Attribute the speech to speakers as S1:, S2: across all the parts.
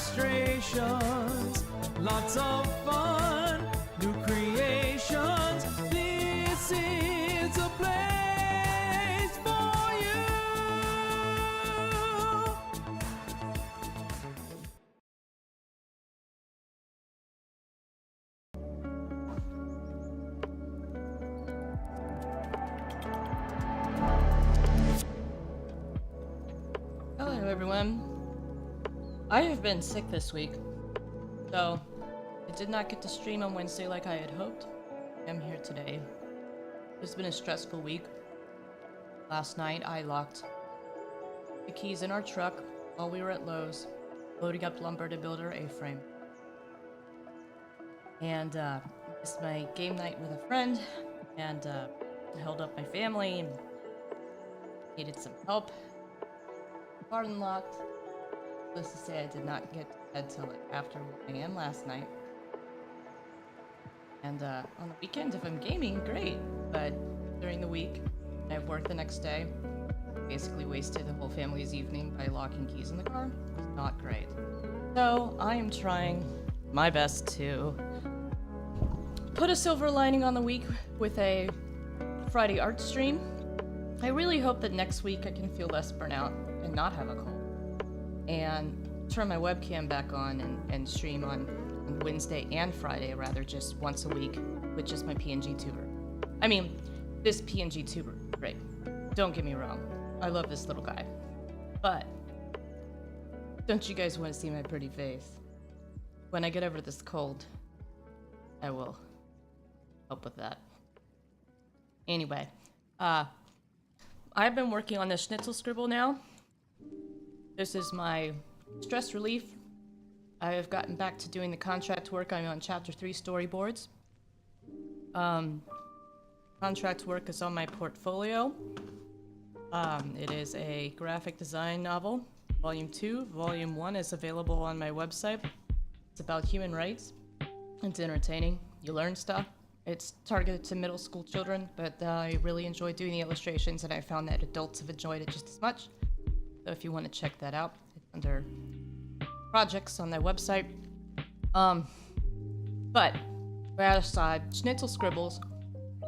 S1: illustrations, lots of fun, new creations. This is a place for you.
S2: Hello everyone. I have been sick this week, so I did not get to stream on Wednesday like I had hoped. I'm here today. It's been a stressful week. Last night I locked the keys in our truck while we were at Lowe's, loading up lumber to build our A-frame. And it's my game night with a friend, and I held up my family and needed some help. Car unlocked. Let's just say I did not get to bed till like after 1 a.m. last night. And on the weekend, if I'm gaming, great. But during the week, I have work the next day. Basically wasted the whole family's evening by locking keys in the car. It's not great. So I am trying my best to put a silver lining on the week with a Friday art stream. I really hope that next week I can feel less burnout and not have a cold. And turn my webcam back on and stream on Wednesday and Friday, rather, just once a week with just my PNG tuber. I mean, this PNG tuber, great. Don't get me wrong. I love this little guy. But don't you guys want to see my pretty face? When I get over this cold, I will help with that. Anyway, I've been working on the Schnitzel Scribble now. This is my stress relief. I have gotten back to doing the contract work. I'm on Chapter 3 storyboards. Contract work is on my portfolio. It is a graphic design novel. Volume 2. Volume 1 is available on my website. It's about human rights. It's entertaining. You learn stuff. It's targeted to middle school children, but I really enjoy doing the illustrations, and I found that adults have enjoyed it just as much. So if you want to check that out, it's under projects on their website. But that aside, Schnitzel scribbles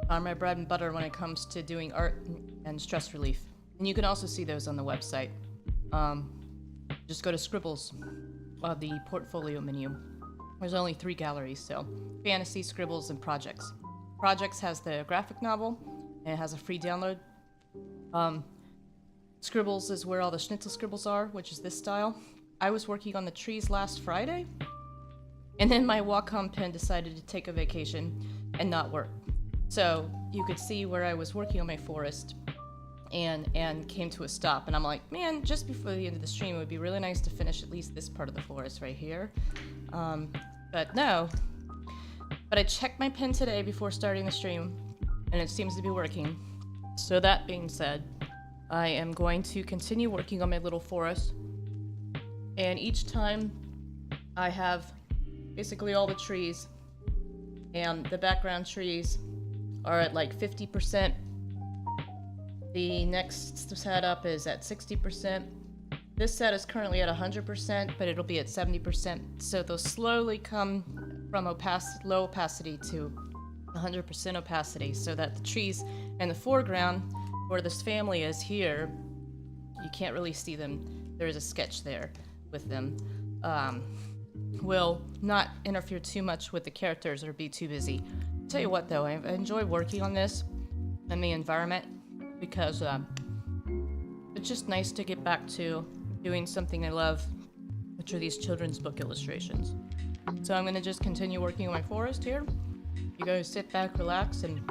S2: are my bread and butter when it comes to doing art and stress relief. And you can also see those on the website. Just go to Scribbles, the portfolio menu. There's only 3 galleries, so fantasy, scribbles, and projects. Projects has the graphic novel, and it has a free download. Scribbles is where all the Schnitzel scribbles are, which is this style. I was working on the trees last Friday, and then my Wacom pen decided to take a vacation and not work. So you could see where I was working on my forest and came to a stop, and I'm like, man, just before the end of the stream, it would be really nice to finish at least this part of the forest right here. But no. But I checked my pen today before starting the stream, and it seems to be working. So that being said, I am going to continue working on my little forest, and each time I have basically all the trees, and the background trees are at like 50%. The next setup is at 60%. This set is currently at 100%, but it'll be at 70%, so they'll slowly come from low opacity to 100% opacity, so that the trees in the foreground, where this family is here, you can't really see them. There's a sketch there with them. Will not interfere too much with the characters or be too busy. Tell you what though, I enjoy working on this and the environment because it's just nice to get back to doing something I love, which are these children's book illustrations. So I'm gonna just continue working on my forest here. You guys sit back, relax, and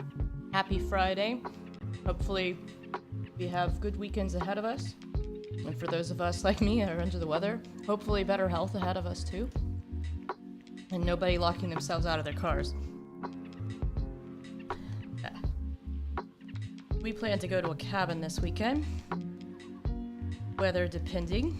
S2: happy Friday. Hopefully we have good weekends ahead of us. And for those of us like me that are under the weather, hopefully better health ahead of us too. And nobody locking themselves out of their cars. Yeah. We plan to go to a cabin this weekend. Weather depending.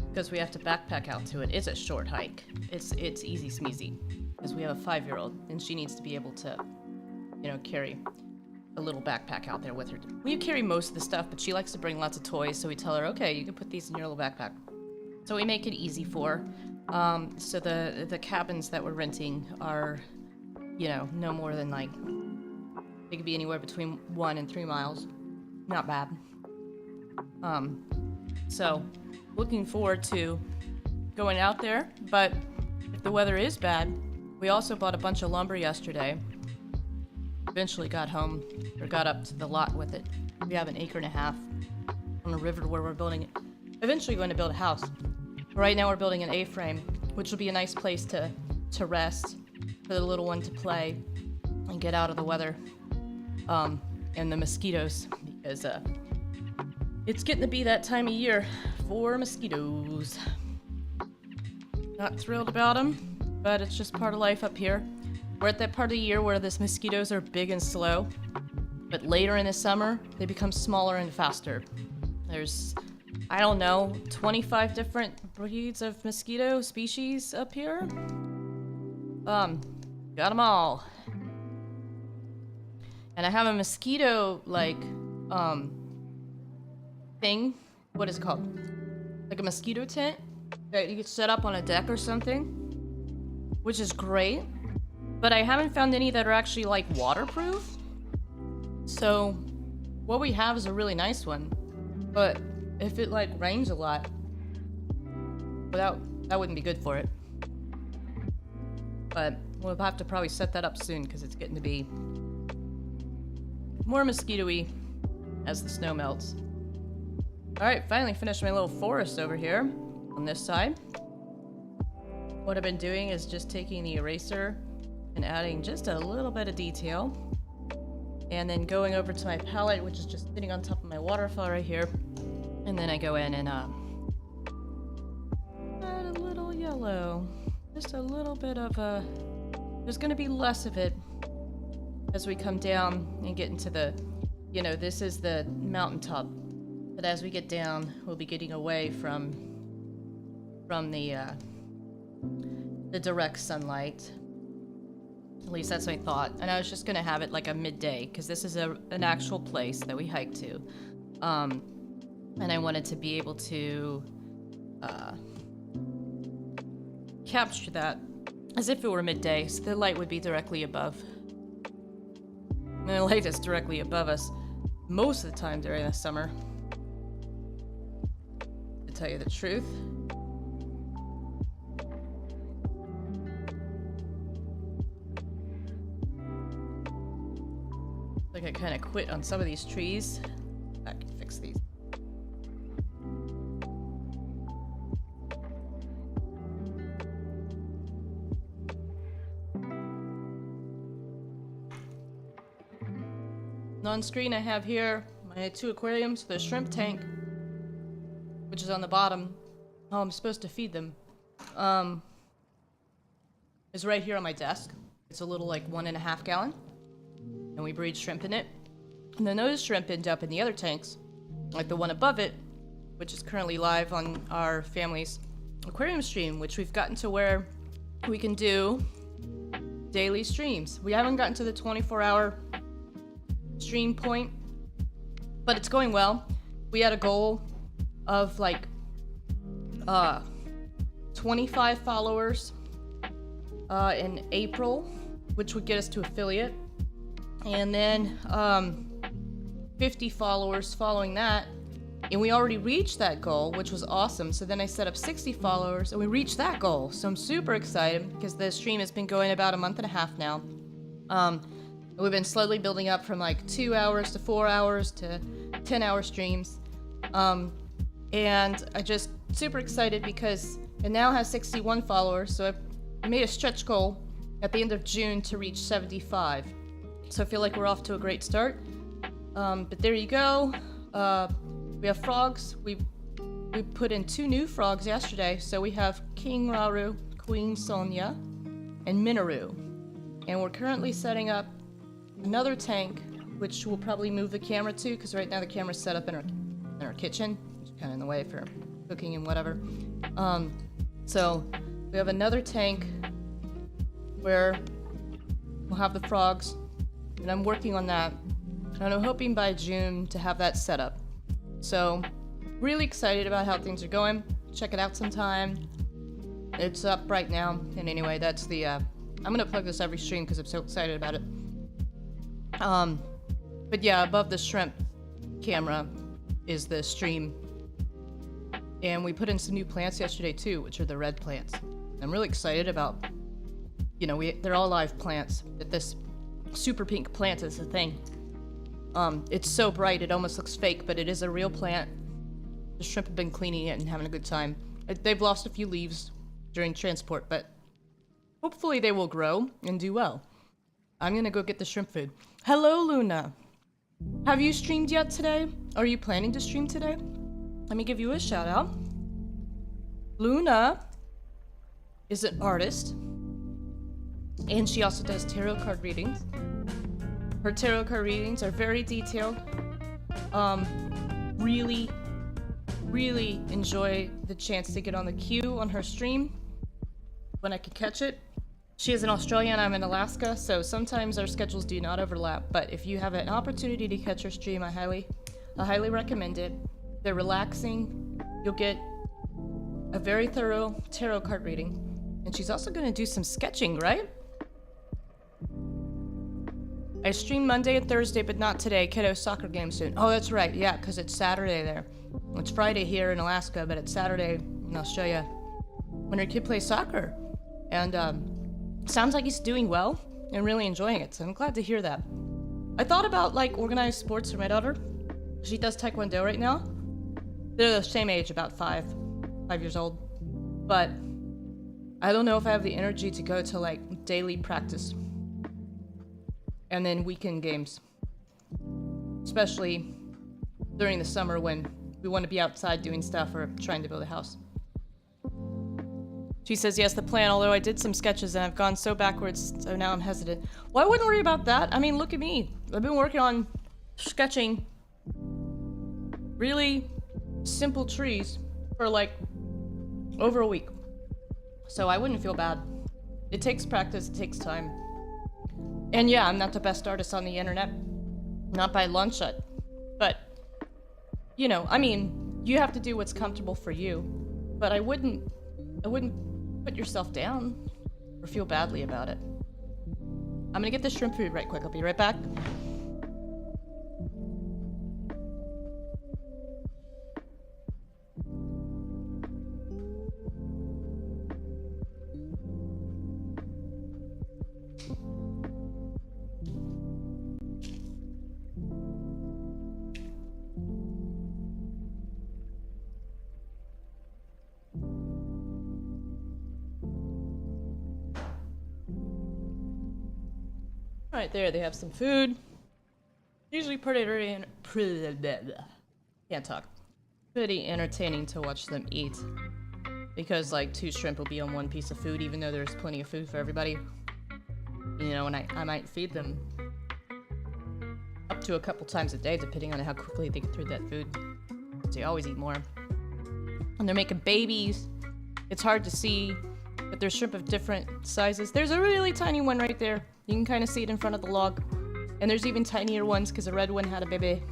S2: Because we have to backpack out to it. It's a short hike. It's easy smeezy. Because we have a 5-year-old and she needs to be able to, you know, carry a little backpack out there with her. We carry most of the stuff, but she likes to bring lots of toys, so we tell her, okay, you can put these in your little backpack. So we make it easy for her. So the cabins that we're renting are, you know, no more than like, they could be anywhere between 1 and 3 miles. Not bad. So looking forward to going out there, but if the weather is bad, we also bought a bunch of lumber yesterday. Eventually got home, or got up to the lot with it. We have 1.5 acres on the river where we're building it. Eventually going to build a house. Right now we're building an A-frame, which will be a nice place to rest, for the little one to play and get out of the weather and the mosquitoes, because it's getting to be that time of year for mosquitoes. Not thrilled about them, but it's just part of life up here. We're at that part of the year where the mosquitoes are big and slow, but later in the summer, they become smaller and faster. There's, I don't know, 25 different breeds of mosquito species up here. Got them all. And I have a mosquito, like, thing. What is it called? Like a mosquito tent that you could set up on a deck or something, which is great. But I haven't found any that are actually, like, waterproof. So, what we have is a really nice one. But if it, like, rains a lot, well, that wouldn't be good for it. But we'll have to probably set that up soon, because it's getting to be more mosquito-y as the snow melts. Alright, finally finished my little forest over here on this side. What I've been doing is just taking the eraser and adding just a little bit of detail, and then going over to my palette, which is just sitting on top of my waterfall right here, and then I go in and add a little yellow, just a little bit of a, there's going to be less of it as we come down and get into the, you know, this is the mountaintop, but as we get down, we'll be getting away from the direct sunlight. At least that's what I thought. And I was just gonna have it like a midday, because this is an actual place that we hike to. And I wanted to be able to capture that as if it were midday, so the light would be directly above. And the light is directly above us most of the time during the summer, to tell you the truth. Like I kind of quit on some of these trees. I can fix these. On screen I have here my 2 aquariums, the shrimp tank, which is on the bottom. How I'm supposed to feed them is right here on my desk. It's a little like 1.5 gallon. And we breed shrimp in it. And then those shrimp end up in the other tanks, like the one above it, which is currently live on our family's aquarium stream, which we've gotten to where we can do daily streams. We haven't gotten to the 24-hour stream point, but it's going well. We had a goal of like 25 followers in April, which would get us to affiliate. And then 50 followers following that, and we already reached that goal, which was awesome. So then I set up 60 followers and we reached that goal, so I'm super excited because the stream has been going about 1.5 months now. We've been slowly building up from like 2 hours to 4 hours to 10-hour streams, and I just super excited because it now has 61 followers. So I made a stretch goal at the end of June to reach 75. So I feel like we're off to a great start. But there you go. We have frogs. We put in 2 new frogs yesterday. So we have King Raru, Queen Sonia, and Minoru. And we're currently setting up another tank, which we'll probably move the camera to, because right now the camera's set up in our kitchen, which is kind of in the way for cooking and whatever. So we have another tank where we'll have the frogs. And I'm working on that. And I'm hoping by June to have that set up. So, really excited about how things are going. Check it out sometime. It's up right now. And anyway, that's the, I'm gonna plug this every stream because I'm so excited about it. But yeah, above the shrimp camera is the stream. And we put in some new plants yesterday too, which are the red plants. I'm really excited about, you know, they're all live plants. But this super pink plant is the thing. It's so bright it almost looks fake, but it is a real plant. The shrimp have been cleaning it and having a good time. They've lost a few leaves during transport, but hopefully they will grow and do well. I'm gonna go get the shrimp food. Hello, Luna. Have you streamed yet today? Are you planning to stream today? Let me give you a shout out. Luna is an artist, and she also does tarot card readings. Her tarot card readings are very detailed. Really enjoy the chance to get on the queue on her stream when I can catch it. She is in Australia and I'm in Alaska, so sometimes our schedules do not overlap. But if you have an opportunity to catch her stream, I highly recommend it. They're relaxing. You'll get a very thorough tarot card reading. And she's also going to do some sketching, right? I stream Monday and Thursday, but not today. Kiddo soccer game soon. Oh, that's right. Yeah, because it's Saturday there. It's Friday here in Alaska, but it's Saturday in Australia when her kid plays soccer. And sounds like he's doing well and really enjoying it, so I'm glad to hear that. I thought about, like, organized sports for my daughter. She does Taekwondo right now. They're the same age, about 5 years old. But I don't know if I have the energy to go to, like, daily practice. And then weekend games. Especially during the summer when we want to be outside doing stuff or trying to build a house. She says, yes, the plan, although I did some sketches and I've gone so backwards, so now I'm hesitant. Well, I wouldn't worry about that. I mean, look at me. I've been working on sketching really simple trees for like over a week. So I wouldn't feel bad. It takes practice, it takes time. And yeah, I'm not the best artist on the internet. Not by a long shot. But, you know, I mean, you have to do what's comfortable for you. But I wouldn't put yourself down or feel badly about it. I'm gonna get the shrimp food right quick. I'll be right back. Right there, they have some food. Usually pretty can't talk. Pretty entertaining to watch them eat. Because like 2 shrimp will be on 1 piece of food, even though there's plenty of food for everybody. You know, and I might feed them up to a couple times a day, depending on how quickly they get through that food. They always eat more. And they're making babies. It's hard to see, but there's shrimp of different sizes. There's a really tiny one right there. You can kind of see it in front of the log. And there's even tinier ones because the red one had a baby.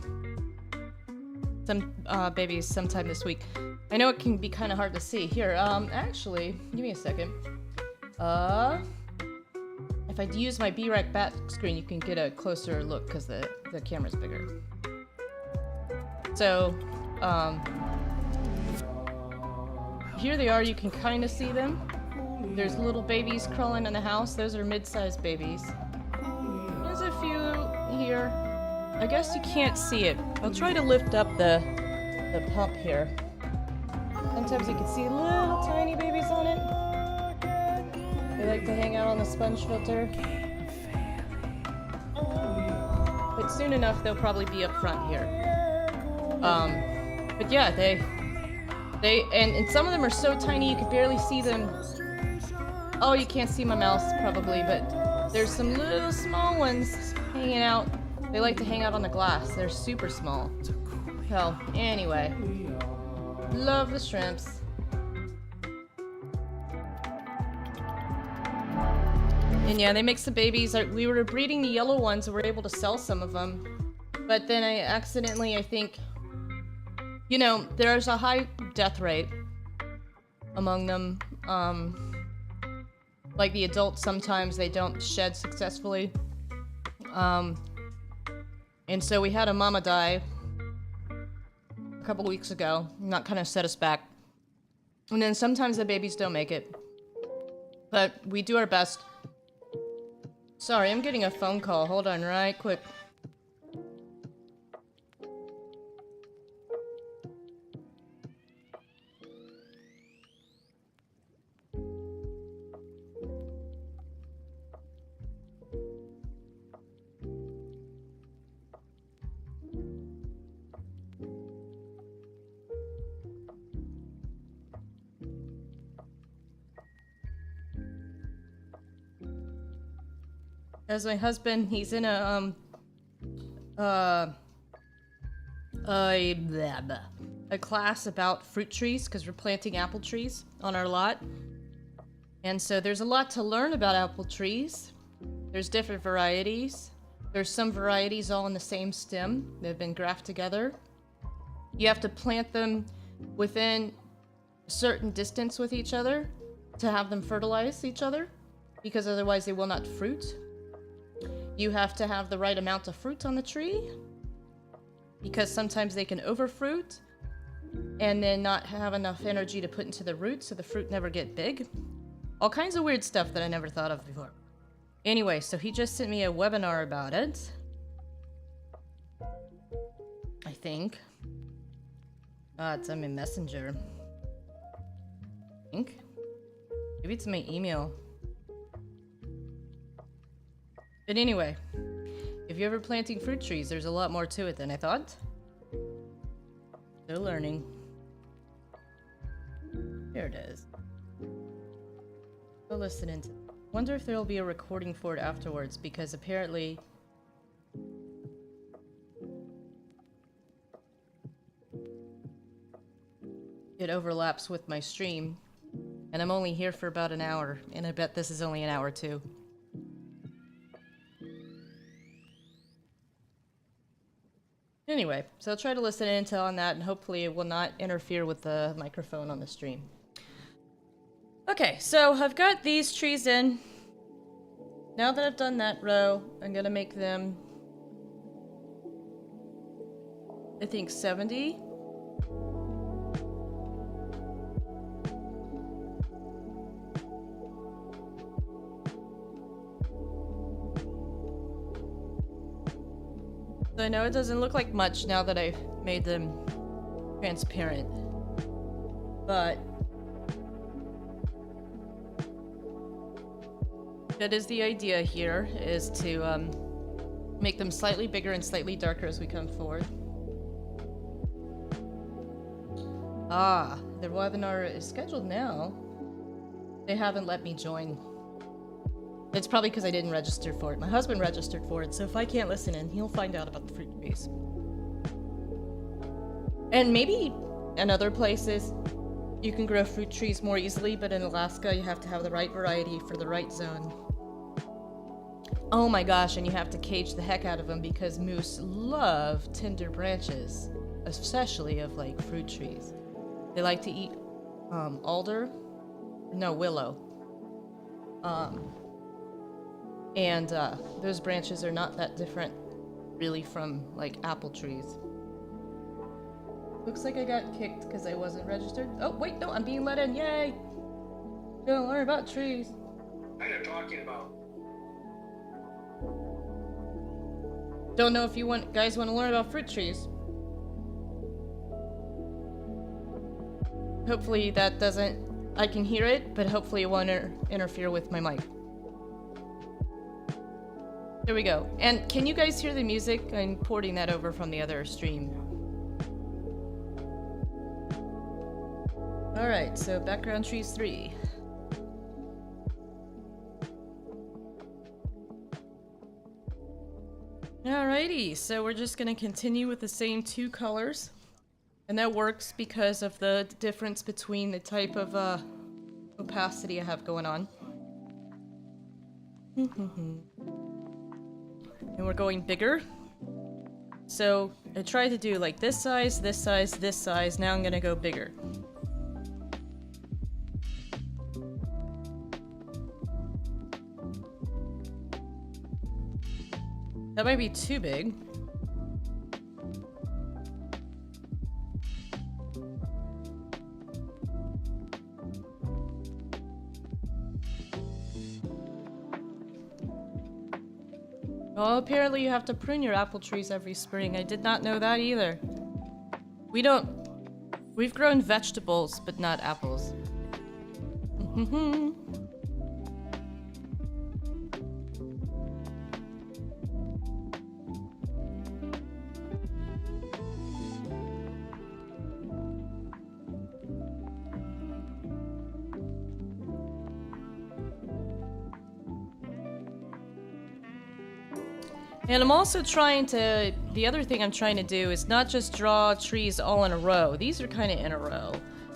S2: Some babies sometime this week. I know it can be kind of hard to see. Here, actually, give me a second. If I use my B-Rec back screen, you can get a closer look because the camera's bigger. So, here they are. You can kind of see them. There's little babies crawling in the house. Those are mid-sized babies. There's a few here. I guess you can't see it. I'll try to lift up the pump here. Sometimes you can see little tiny babies on it. They like to hang out on the sponge filter. But soon enough, they'll probably be up front here. But yeah, and some of them are so tiny you can barely see them. Oh, you can't see my mouse probably, but there's some little small ones hanging out. They like to hang out on the glass. They're super small. Well, anyway. Love the shrimps. And yeah, they make some babies. We were breeding the yellow ones and we're able to sell some of them. But then I accidentally, I think, you know, there's a high death rate among them. Like the adults, sometimes they don't shed successfully. And so we had a mama die a couple weeks ago, and that kind of set us back. And then sometimes the babies don't make it. But we do our best. Sorry, I'm getting a phone call. Hold on right quick. As my husband, he's in a class about fruit trees, because we're planting apple trees on our lot. And so there's a lot to learn about apple trees. There's different varieties. There's some varieties all in the same stem. They've been grafted together. You have to plant them within a certain distance with each other to have them fertilize each other, because otherwise they will not fruit. You have to have the right amount of fruit on the tree, because sometimes they can overfruit and then not have enough energy to put into the roots, so the fruit never get big. All kinds of weird stuff that I never thought of before. Anyway, so he just sent me a webinar about it. I think. It's on my messenger. I think. Maybe it's my email. But anyway, if you're ever planting fruit trees, there's a lot more to it than I thought. Still learning. There it is. Go listen into. Wonder if there'll be a recording for it afterwards, because apparently it overlaps with my stream, and I'm only here for about an hour, and I bet this is only an hour too. Anyway, so I'll try to listen in on that, and hopefully it will not interfere with the microphone on the stream. Okay, so I've got these trees in. Now that I've done that row, I'm gonna make them, I think, 70. I know it doesn't look like much now that I've made them transparent, but that is the idea here, is to make them slightly bigger and slightly darker as we come forward. Ah, the webinar is scheduled now. They haven't let me join. It's probably because I didn't register for it. My husband registered for it, so if I can't listen in, he'll find out about the fruit trees. And maybe in other places, you can grow fruit trees more easily, but in Alaska, you have to have the right variety for the right zone. Oh my gosh, and you have to cage the heck out of them, because moose love tender branches, especially of, like, fruit trees. They like to eat willow. And those branches are not that different, really, from, like, apple trees. Looks like I got kicked because I wasn't registered. Oh, wait, no, I'm being let in. Yay! Gonna learn about trees.
S3: What are you talking about?
S2: Don't know if you guys want to learn about fruit trees. Hopefully that doesn't... I can hear it, but hopefully it won't interfere with my mic. There we go. And can you guys hear the music? I'm porting that over from the other stream. Alright, so background trees 3. Alrighty, so we're just gonna continue with the same 2 colors. And that works because of the difference between the type of opacity I have going on. And we're going bigger. So I tried to do like this size, this size, this size. Now I'm gonna go bigger. That might be too big. Well, apparently you have to prune your apple trees every spring. I did not know that either. We've grown vegetables, but not apples. And I'm also the other thing I'm trying to do is not just draw trees all in a row. These are kind of in a row.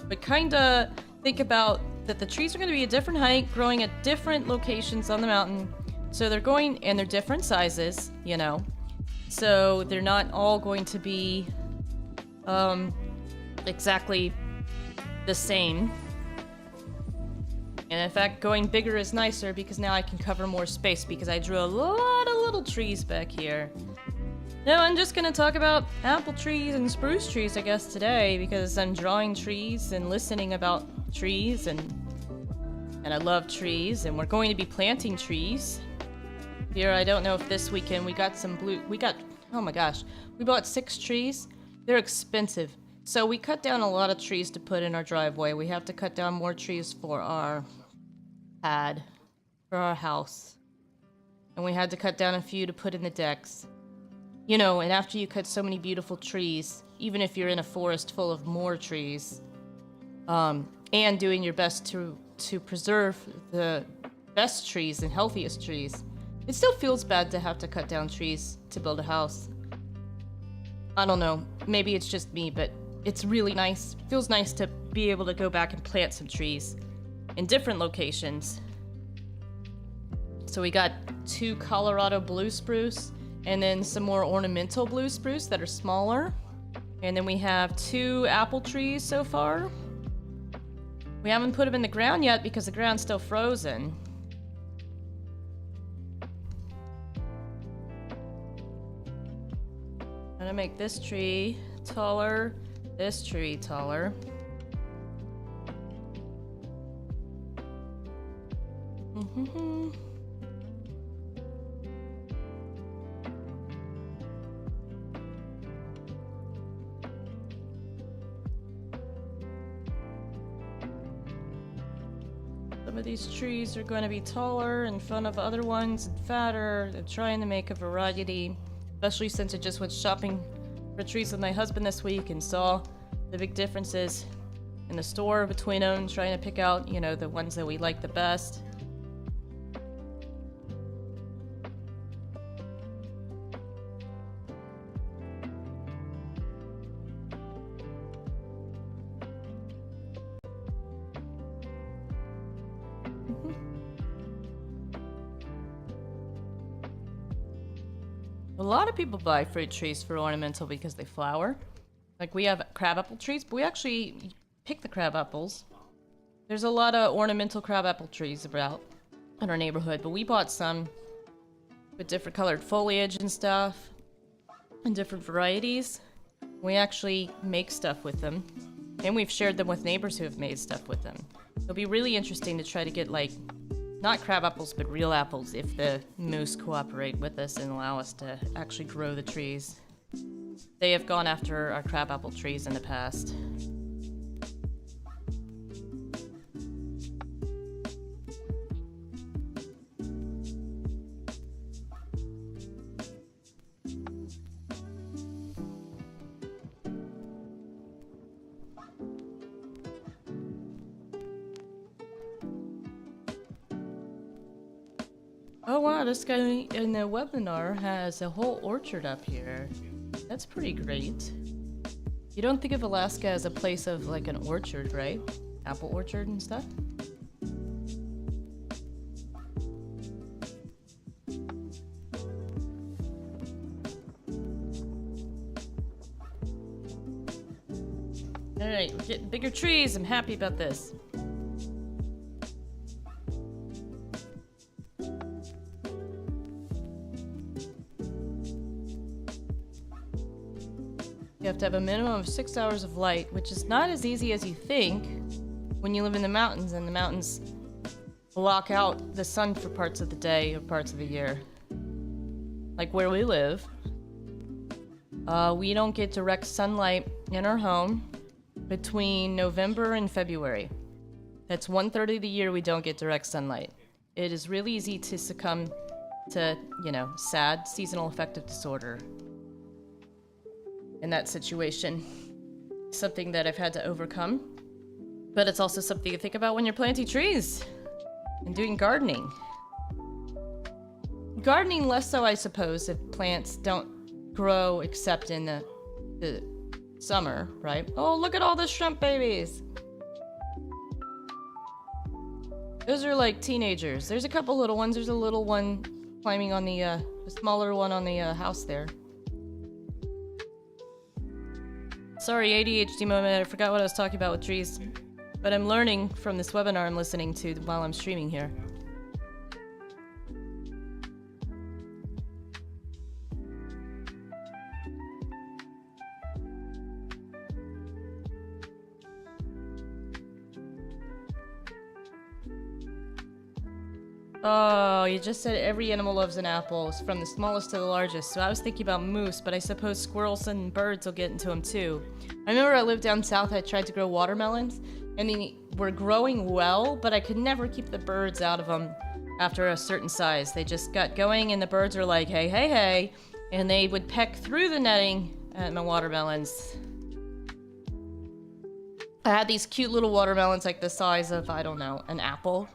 S2: But kind of think about that the trees are going to be a different height, growing at different locations on the mountain. So they're different sizes, you know. So they're not all going to be exactly the same. And in fact, going bigger is nicer because now I can cover more space because I drew a lot of little trees back here. Now I'm just gonna talk about apple trees and spruce trees, I guess, today because I'm drawing trees and listening about trees and I love trees and we're going to be planting trees. Here, I don't know if this weekend we got oh my gosh, we bought 6 trees. They're expensive. So we cut down a lot of trees to put in our driveway. We have to cut down more trees for our pad, for our house. And we had to cut down a few to put in the decks. You know, and after you cut so many beautiful trees, even if you're in a forest full of more trees, and doing your best to preserve the best trees and healthiest trees, it still feels bad to have to cut down trees to build a house. I don't know, maybe it's just me, but it's really nice. It feels nice to be able to go back and plant some trees in different locations. So we got 2 Colorado blue spruce and then some more ornamental blue spruce that are smaller. And then we have 2 apple trees so far. We haven't put them in the ground yet because the ground's still frozen. I'm gonna make this tree taller, this tree taller. Some of these trees are going to be taller in front of other ones and fatter. They're trying to make a variety, especially since I just went shopping for trees with my husband this week and saw the big differences in the store between them, trying to pick out, you know, the ones that we like the best. A lot of people buy fruit trees for ornamental because they flower. Like we have crabapple trees, but we actually pick the crabapples. There's a lot of ornamental crabapple trees about in our neighborhood, but we bought some with different colored foliage and stuff and different varieties. We actually make stuff with them, and we've shared them with neighbors who have made stuff with them. It'll be really interesting to try to get like not crab apples, but real apples if the moose cooperate with us and allow us to actually grow the trees. They have gone after our crabapple trees in the past. Oh wow, this guy in the webinar has a whole orchard up here. That's pretty great. You don't think of Alaska as a place of like an orchard, right? Apple orchard and stuff? Alright, we're getting bigger trees. I'm happy about this. You have to have a minimum of 6 hours of light, which is not as easy as you think when you live in the mountains, and the mountains block out the sun for parts of the day or parts of the year. Like where we live, we don't get direct sunlight in our home between November and February. That's 1/3 of the year we don't get direct sunlight. It is really easy to succumb to, you know, SAD, seasonal affective disorder. In that situation, something that I've had to overcome, but it's also something to think about when you're planting trees and doing gardening. Gardening less so, I suppose, if plants don't grow except in the summer, right? Oh, look at all the shrimp babies! Those are like teenagers. There's a couple little ones. There's a little one climbing on the smaller one on the house there. Sorry, ADHD moment, I forgot what I was talking about with trees. But I'm learning from this webinar I'm listening to while I'm streaming here. Oh, you just said every animal loves an apple, from the smallest to the largest. So I was thinking about moose, but I suppose squirrels and birds will get into them too. I remember I lived down south, I tried to grow watermelons, and they were growing well, but I could never keep the birds out of them after a certain size. They just got going, and the birds were like, hey, hey, hey, and they would peck through the netting at my watermelons. I had these cute little watermelons like the size of, I don't know, an apple.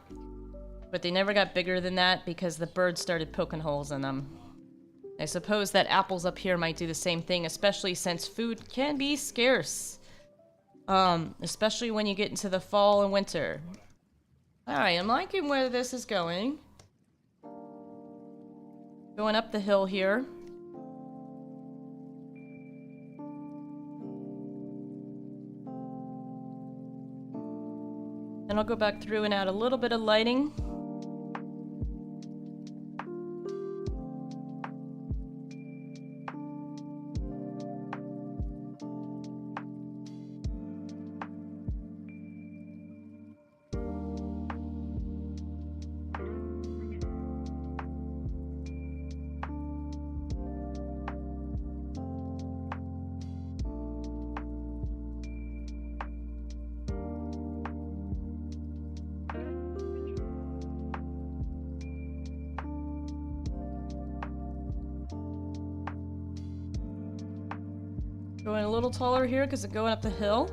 S2: But they never got bigger than that because the birds started poking holes in them. I suppose that apples up here might do the same thing, especially since food can be scarce. Especially when you get into the fall and winter. Alright, I'm liking where this is going. Going up the hill here. And I'll go back through and add a little bit of lighting. Going a little taller here because I'm going up the hill.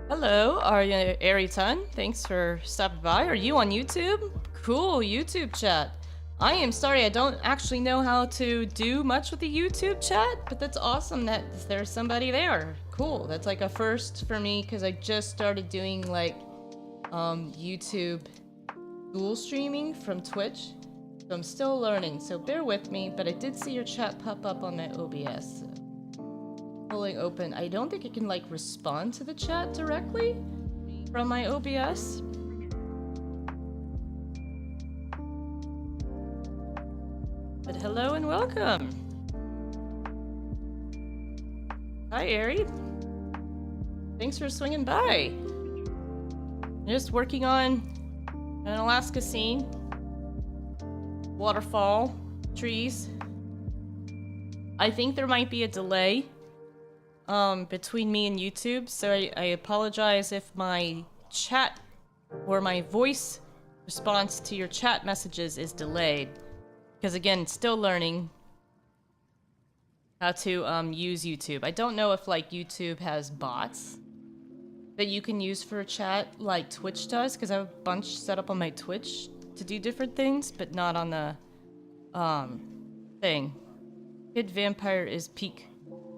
S2: Hello, Ariton. Thanks for stopping by. Are you on YouTube? Cool, YouTube chat. I am sorry, I don't actually know how to do much with the YouTube chat, but that's awesome that there's somebody there. Cool, that's like a first for me because I just started doing like YouTube dual streaming from Twitch, so I'm still learning, so bear with me, but I did see your chat pop up on my OBS. Pulling open. I don't think I can like respond to the chat directly from my OBS. But hello and welcome. Hi, Ari. Thanks for swinging by. Just working on an Alaska scene. Waterfall. Trees. I think there might be a delay between me and YouTube, so I apologize if my chat or my voice response to your chat messages is delayed. Because again, still learning how to use YouTube. I don't know if like YouTube has bots that you can use for a chat like Twitch does, because I have a bunch set up on my Twitch to do different things, but not on the thing. Kid Vampire is peak.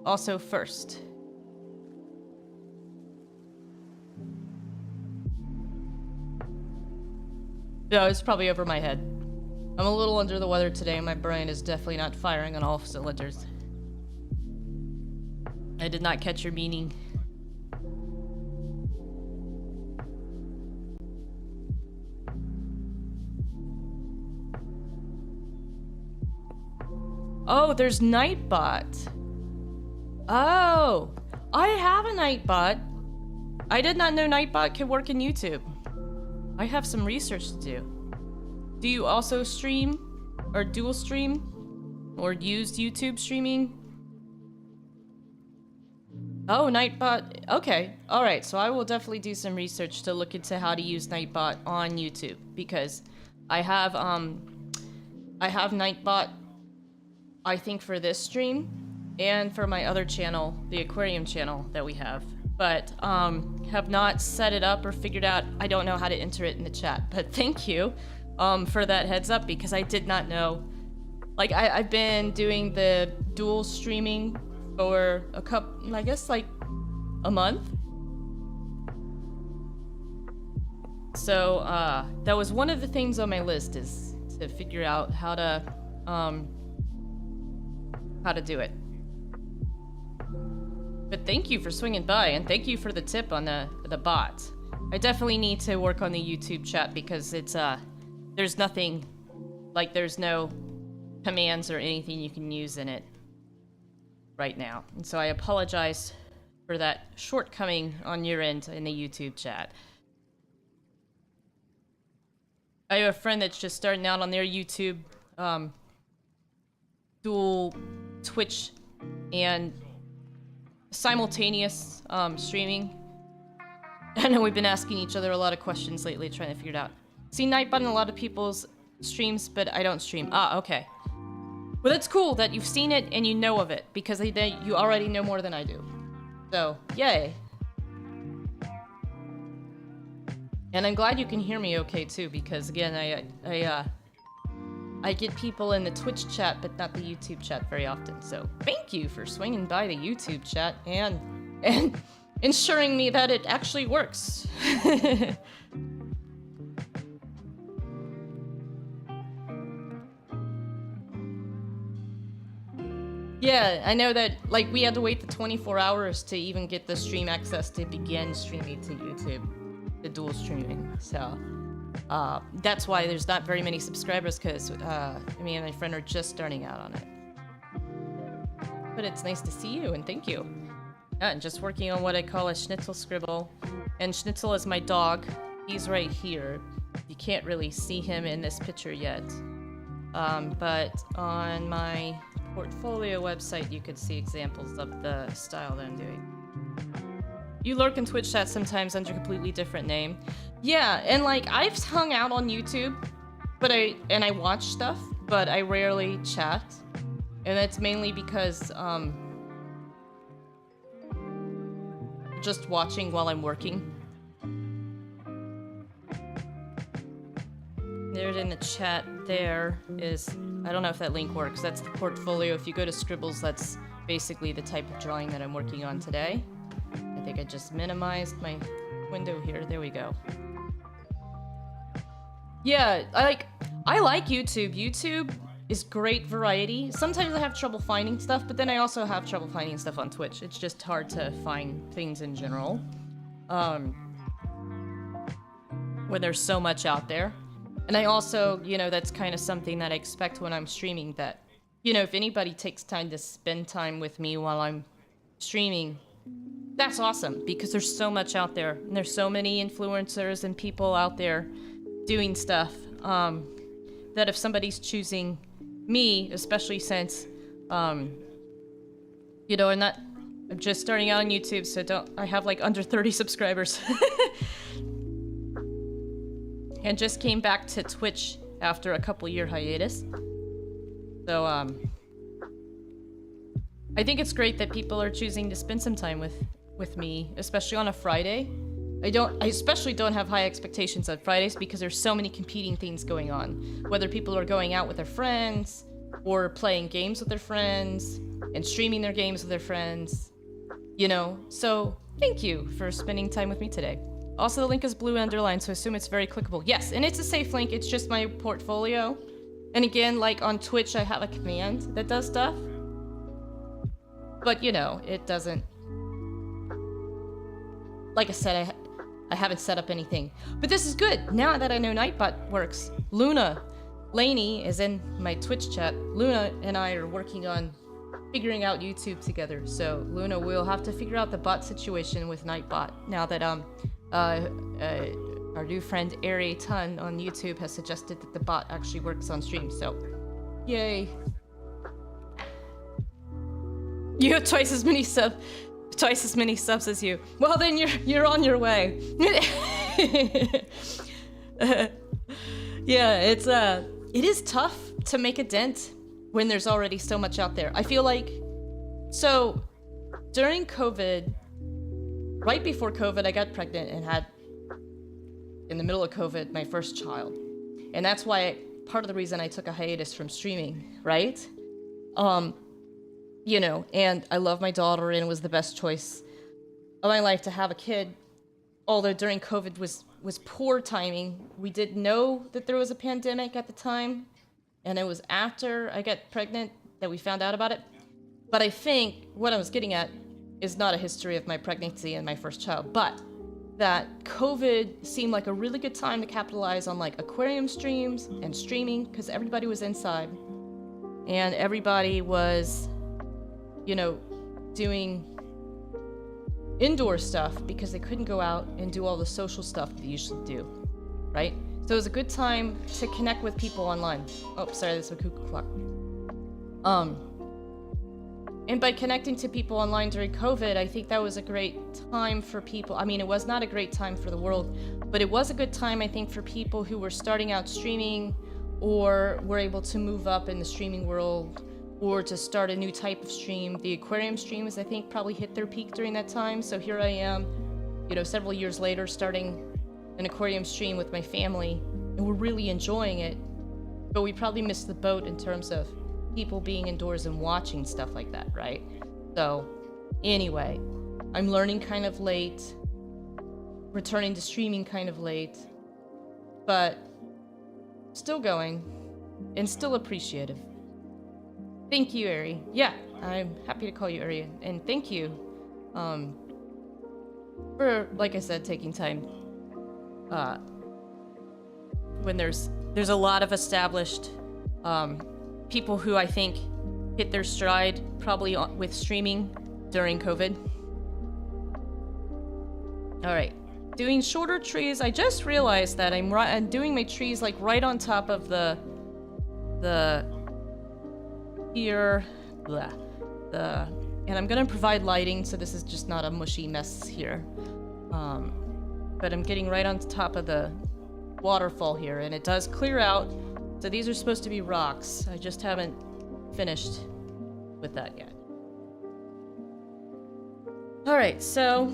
S2: Also first. No, it's probably over my head. I'm a little under the weather today, and my brain is definitely not firing on all cylinders. I did not catch your meaning. Oh, there's Nightbot. Oh, I have a Nightbot. I did not know Nightbot could work in YouTube. I have some research to do. Do you also stream? Or dual stream? Or use YouTube streaming? Oh, Nightbot. Okay. Alright, so I will definitely do some research to look into how to use Nightbot on YouTube. Because I have Nightbot, I think, for this stream. And for my other channel, the aquarium channel that we have. But have not set it up or figured out. I don't know how to enter it in the chat. But thank you for that heads up, because I did not know. Like, I've been doing the dual streaming for a couple, I guess, like a month. So that was one of the things on my list, is to figure out how to do it. But thank you for swinging by, and thank you for the tip on the bot. I definitely need to work on the YouTube chat, because it's there's nothing, like, there's no commands or anything you can use in it right now. And so I apologize for that shortcoming on your end in the YouTube chat. I have a friend that's just starting out on their YouTube, dual Twitch and simultaneous streaming. I know we've been asking each other a lot of questions lately, trying to figure it out. See Nightbot in a lot of people's streams, but I don't stream. Ah, okay. Well, that's cool that you've seen it and you know of it, because you already know more than I do. So, yay. And I'm glad you can hear me okay too, because again, I get people in the Twitch chat, but not the YouTube chat very often. So thank you for swinging by the YouTube chat and ensuring me that it actually works. Yeah, I know that, like, we had to wait the 24 hours to even get the stream access to begin streaming to YouTube, the dual streaming. So that's why there's not very many subscribers, because me and my friend are just starting out on it. But it's nice to see you, and thank you. Yeah, and just working on what I call a Schnitzel Scribble. And Schnitzel is my dog. He's right here. You can't really see him in this picture yet. But on my portfolio website, you could see examples of the style that I'm doing. You lurk in Twitch chat sometimes under a completely different name. Yeah, and like, I've hung out on YouTube, but I watch stuff, but I rarely chat. And that's mainly because, just watching while I'm working. There's in the chat, there is, I don't know if that link works, that's the portfolio. If you go to Scribbles, that's basically the type of drawing that I'm working on today. I think I just minimized my window here, there we go. Yeah, I like YouTube. YouTube is great variety. Sometimes I have trouble finding stuff, but then I also have trouble finding stuff on Twitch. It's just hard to find things in general. When there's so much out there. And I also, you know, that's kind of something that I expect when I'm streaming, that, you know, if anybody takes time to spend time with me while I'm streaming, that's awesome, because there's so much out there, and there's so many influencers and people out there doing stuff, that if somebody's choosing me, especially since, you know, I'm just starting out on YouTube, so I have like under 30 subscribers. And just came back to Twitch after a couple-year hiatus. So, I think it's great that people are choosing to spend some time with me, especially on a Friday. I especially don't have high expectations on Fridays, because there's so many competing things going on. Whether people are going out with their friends, or playing games with their friends, and streaming their games with their friends. You know, so thank you for spending time with me today. Also, the link is blue underlined, so I assume it's very clickable. Yes, and it's a safe link. It's just my portfolio. And again, like on Twitch, I have a command that does stuff. But, you know, it doesn't... Like I said, I haven't set up anything. But this is good. Now that I know Nightbot works. Luna Laney is in my Twitch chat. Luna and I are working on figuring out YouTube together. So, Luna, we'll have to figure out the bot situation with Nightbot now that our new friend Ari Tun on YouTube has suggested that the bot actually works on stream. So, yay. You have twice as many subs as you. Well, then you're on your way. Yeah, it is tough to make a dent when there's already so much out there. I feel like, so during COVID, right before COVID, I got pregnant and had, in the middle of COVID, my first child. And that's why, part of the reason I took a hiatus from streaming, right? You know, and I love my daughter and it was the best choice of my life to have a kid. Although during COVID was poor timing. We didn't know that there was a pandemic at the time. And it was after I got pregnant that we found out about it. But I think what I was getting at is not a history of my pregnancy and my first child, but that COVID seemed like a really good time to capitalize on like aquarium streams and streaming because everybody was inside and everybody was, you know, doing indoor stuff because they couldn't go out and do all the social stuff that they usually do, right? So it was a good time to connect with people online. Oh, sorry, that's a cuckoo clock. And by connecting to people online during COVID, I think that was a great time for people. I mean, it was not a great time for the world, but it was a good time, I think, for people who were starting out streaming or were able to move up in the streaming world or to start a new type of stream. The aquarium streams, I think, probably hit their peak during that time. So here I am, you know, several years later, starting an aquarium stream with my family, and we're really enjoying it. But we probably missed the boat in terms of people being indoors and watching stuff like that, right? So, anyway, I'm learning kind of late, returning to streaming kind of late, but still going, and still appreciative. Thank you, Ari. Yeah, I'm happy to call you Ari, and thank you for, like I said, taking time when there's a lot of established people who I think hit their stride probably with streaming during COVID. All right, doing shorter trees. I just realized that I'm doing my trees like right on top of the here, and I'm gonna provide lighting, so this is just not a mushy mess here. But I'm getting right on top of the waterfall here, and it does clear out. So these are supposed to be rocks. I just haven't finished with that yet. All right, so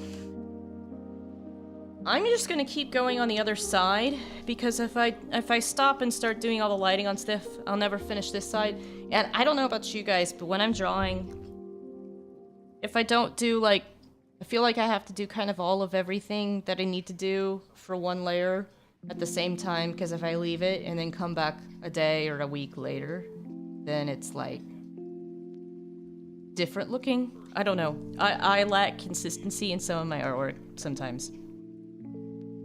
S2: I'm just gonna keep going on the other side because if I stop and start doing all the lighting on stuff, I'll never finish this side. And I don't know about you guys, but when I'm drawing, if I don't do like, I feel like I have to do kind of all of everything that I need to do for one layer at the same time, because if I leave it and then come back a day or a week later, then it's like different looking. I don't know. I lack consistency in some of my artwork sometimes.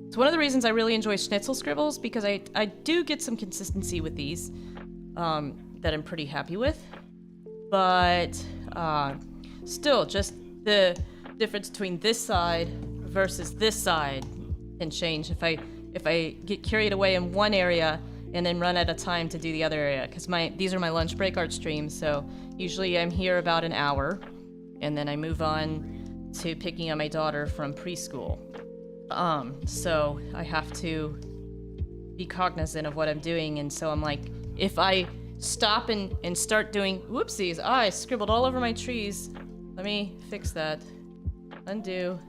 S2: It's one of the reasons I really enjoy Schnitzel scribbles, because I do get some consistency with these that I'm pretty happy with. But still, just the difference between this side versus this side can change if I get carried away in one area and then run out of time to do the other area, because these are my lunch break art streams, so usually I'm here about an hour, and then I move on to picking up my daughter from preschool. So I have to be cognizant of what I'm doing, and so I'm like, if I stop and start doing, whoopsies, I scribbled all over my trees. Let me fix that. Undo.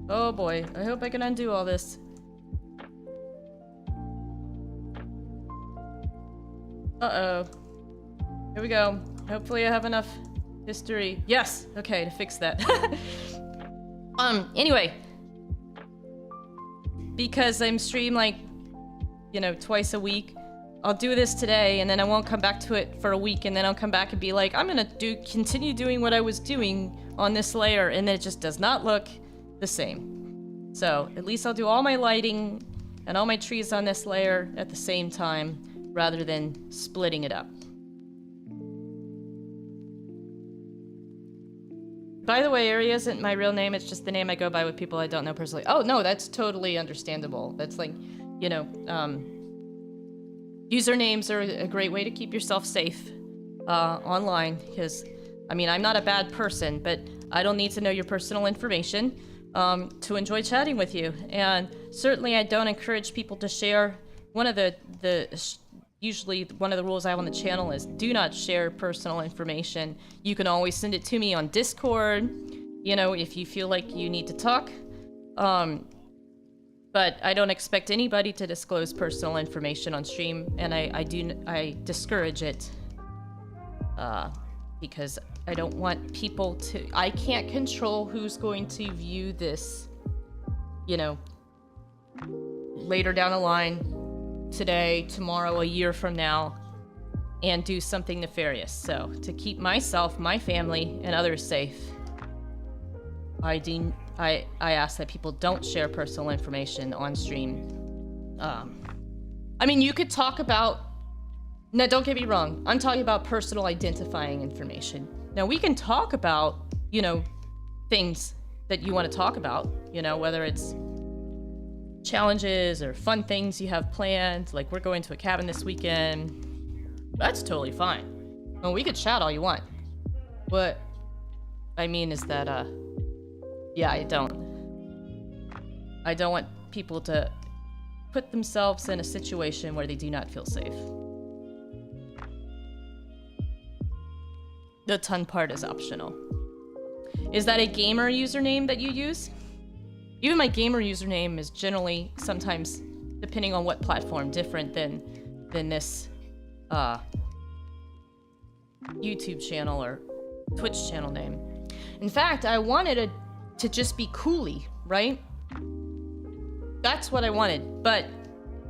S2: Oh boy, I hope I can undo all this. Uh-oh. Here we go. Hopefully I have enough history. Yes! Okay, to fix that. Anyway. Because I'm stream like, you know, twice a week, I'll do this today, and then I won't come back to it for a week, and then I'll come back and be like, I'm gonna continue doing what I was doing on this layer, and then it just does not look the same. So at least I'll do all my lighting and all my trees on this layer at the same time, rather than splitting it up. By the way, Ari isn't my real name, it's just the name I go by with people I don't know personally. Oh, no, that's totally understandable. That's like, you know, usernames are a great way to keep yourself safe online, because, I mean, I'm not a bad person, but I don't need to know your personal information to enjoy chatting with you. And certainly I don't encourage people to share. One of usually one of the rules I have on the channel is do not share personal information. You can always send it to me on Discord, you know, if you feel like you need to talk. But I don't expect anybody to disclose personal information on stream, and I discourage it because I don't want people to. I can't control who's going to view this, you know, later down the line, today, tomorrow, a year from now, and do something nefarious. So to keep myself, my family, and others safe, I ask that people don't share personal information on stream. I mean, you could talk about... Now, don't get me wrong. I'm talking about personal identifying information. Now, we can talk about, you know, things that you want to talk about, you know, whether it's challenges or fun things you have planned, like we're going to a cabin this weekend. That's totally fine. Well, we could chat all you want. What I mean is that, yeah, I don't want people to put themselves in a situation where they do not feel safe. The ton part is optional. Is that a gamer username that you use? Even my gamer username is generally, sometimes, depending on what platform, different than this YouTube channel or Twitch channel name. In fact, I wanted it to just be Cooley, right? That's what I wanted, but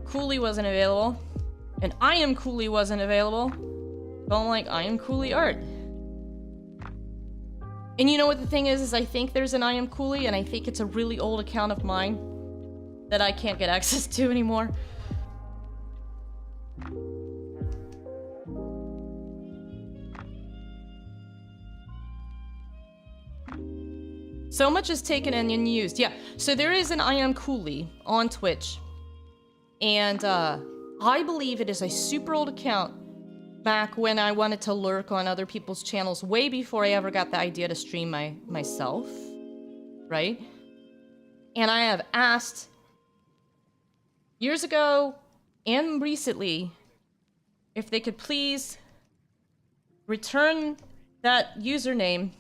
S2: Cooley wasn't available, and I Am Cooley wasn't available. So I'm like, I Am Cooley art. And you know what the thing is I think there's an I Am Cooley, and I think it's a really old account of mine that I can't get access to anymore. So much is taken and unused. Yeah, so there is an I Am Cooley on Twitch. And I believe it is a super old account back when I wanted to lurk on other people's channels, way before I ever got the idea to stream myself, right? And I have asked years ago and recently if they could please return that username,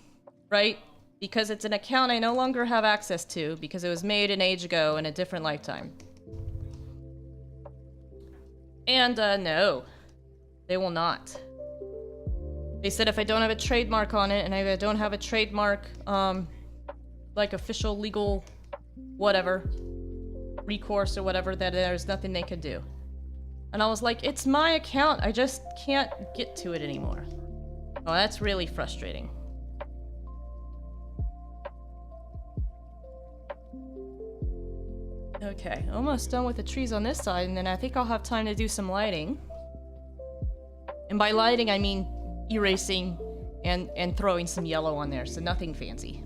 S2: right? Because it's an account I no longer have access to because it was made an age ago in a different lifetime. And no, they will not. They said if I don't have a trademark on it, and if I don't have a trademark, like official legal whatever, recourse or whatever, that there's nothing they could do. And I was like, it's my account, I just can't get to it anymore. Oh, that's really frustrating. Okay, almost done with the trees on this side, and then I think I'll have time to do some lighting. And by lighting, I mean erasing and throwing some yellow on there, so nothing fancy.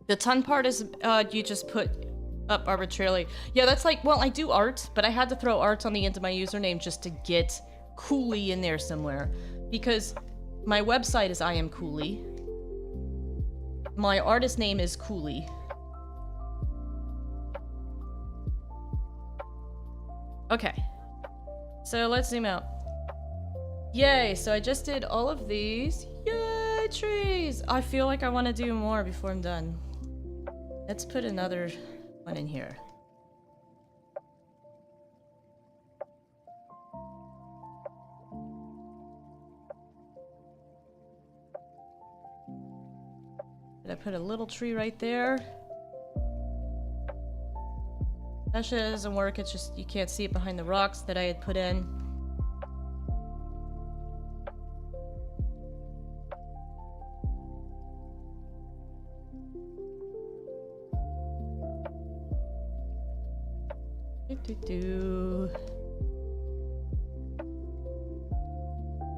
S2: The ton part is you just put up arbitrarily. Yeah, that's like, well, I do art, but I had to throw art on the end of my username just to get Cooley in there somewhere. Because my website is I Am Cooley. My artist name is Cooley. Okay. So let's zoom out. Yay, so I just did all of these. Yay, trees! I feel like I want to do more before I'm done. Let's put another one in here. Did I put a little tree right there? That shit doesn't work, it's just you can't see it behind the rocks that I had put in.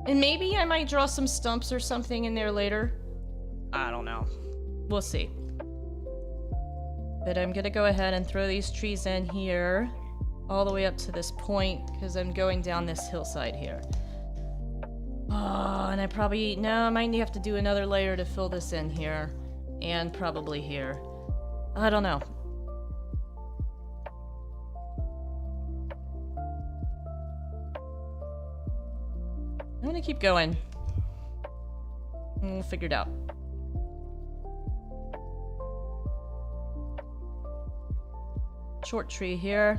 S2: And maybe I might draw some stumps or something in there later. I don't know. We'll see. But I'm gonna go ahead and throw these trees in here all the way up to this point because I'm going down this hillside here. Oh, and I might have to do another layer to fill this in here and probably here. I don't know. I'm gonna keep going. And we'll figure it out. Short tree here.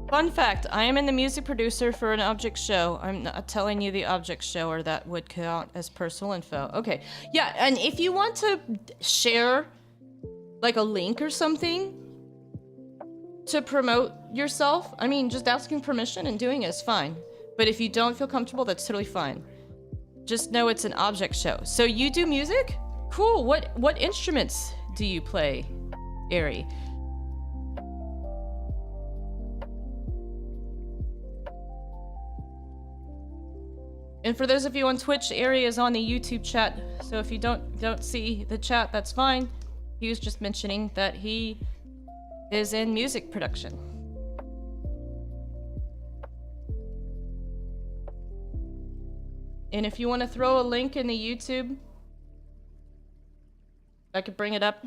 S2: Fun fact, I am in the music producer for an object show. I'm not telling you the object show or that would count as personal info. Okay, yeah, and if you want to share like a link or something to promote yourself, I mean, just asking permission and doing it is fine. But if you don't feel comfortable, that's totally fine. Just know it's an object show. So you do music? Cool. What instruments do you play, Ari? And for those of you on Twitch, Ari is on the YouTube chat. So if you don't see the chat, that's fine. He was just mentioning that he is in music production. And if you want to throw a link in the YouTube, I could bring it up.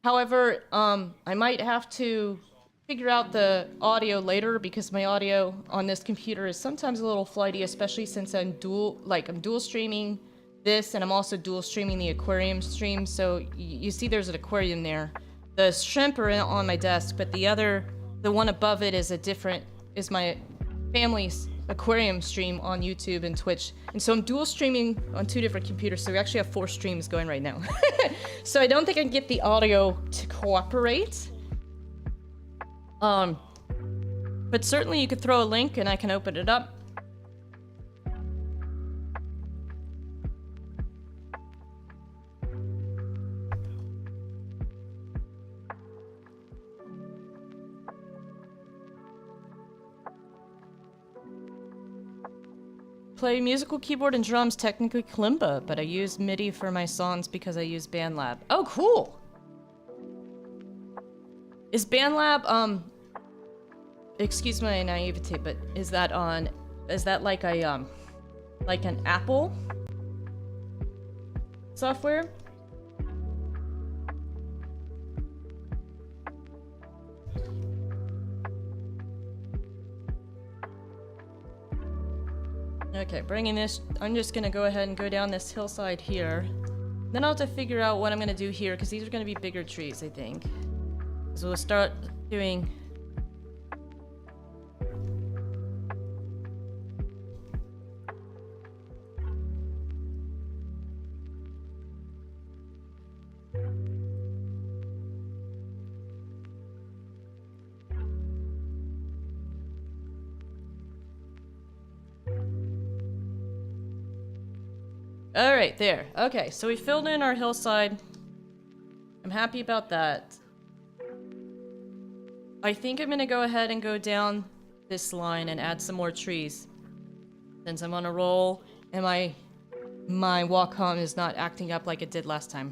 S2: However, I might have to figure out the audio later because my audio on this computer is sometimes a little flighty, especially since I'm dual streaming this and I'm also dual streaming the aquarium stream. So you see there's an aquarium there. The shrimp are on my desk, but the one above it is is my family's aquarium stream on YouTube and Twitch. And so I'm dual streaming on 2 different computers, so we actually have 4 streams going right now. So I don't think I can get the audio to cooperate. But certainly you could throw a link and I can open it up. Play musical keyboard and drums, technically kalimba, but I use MIDI for my songs because I use BandLab. Oh, cool! Is BandLab, excuse my naivete, but is that like a, like an Apple software? Okay, bringing this, I'm just gonna go ahead and go down this hillside here. Then I'll have to figure out what I'm gonna do here, because these are gonna be bigger trees, I think. So we'll start doing... Alright, there. Okay, so we filled in our hillside. I'm happy about that. I think I'm gonna go ahead and go down this line and add some more trees. Since I'm on a roll and my Wacom is not acting up like it did last time.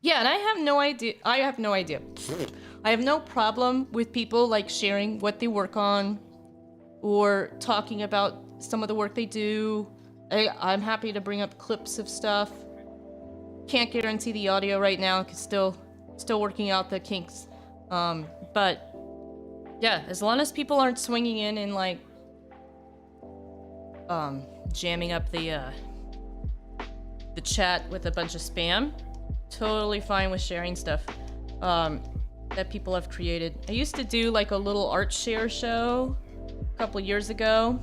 S2: Yeah, and I have no idea. I have no problem with people like sharing what they work on or talking about some of the work they do. I'm happy to bring up clips of stuff. Can't guarantee the audio right now, cause still working out the kinks. But yeah, as long as people aren't swinging in and like jamming up the chat with a bunch of spam, totally fine with sharing stuff that people have created. I used to do like a little art share show a couple years ago,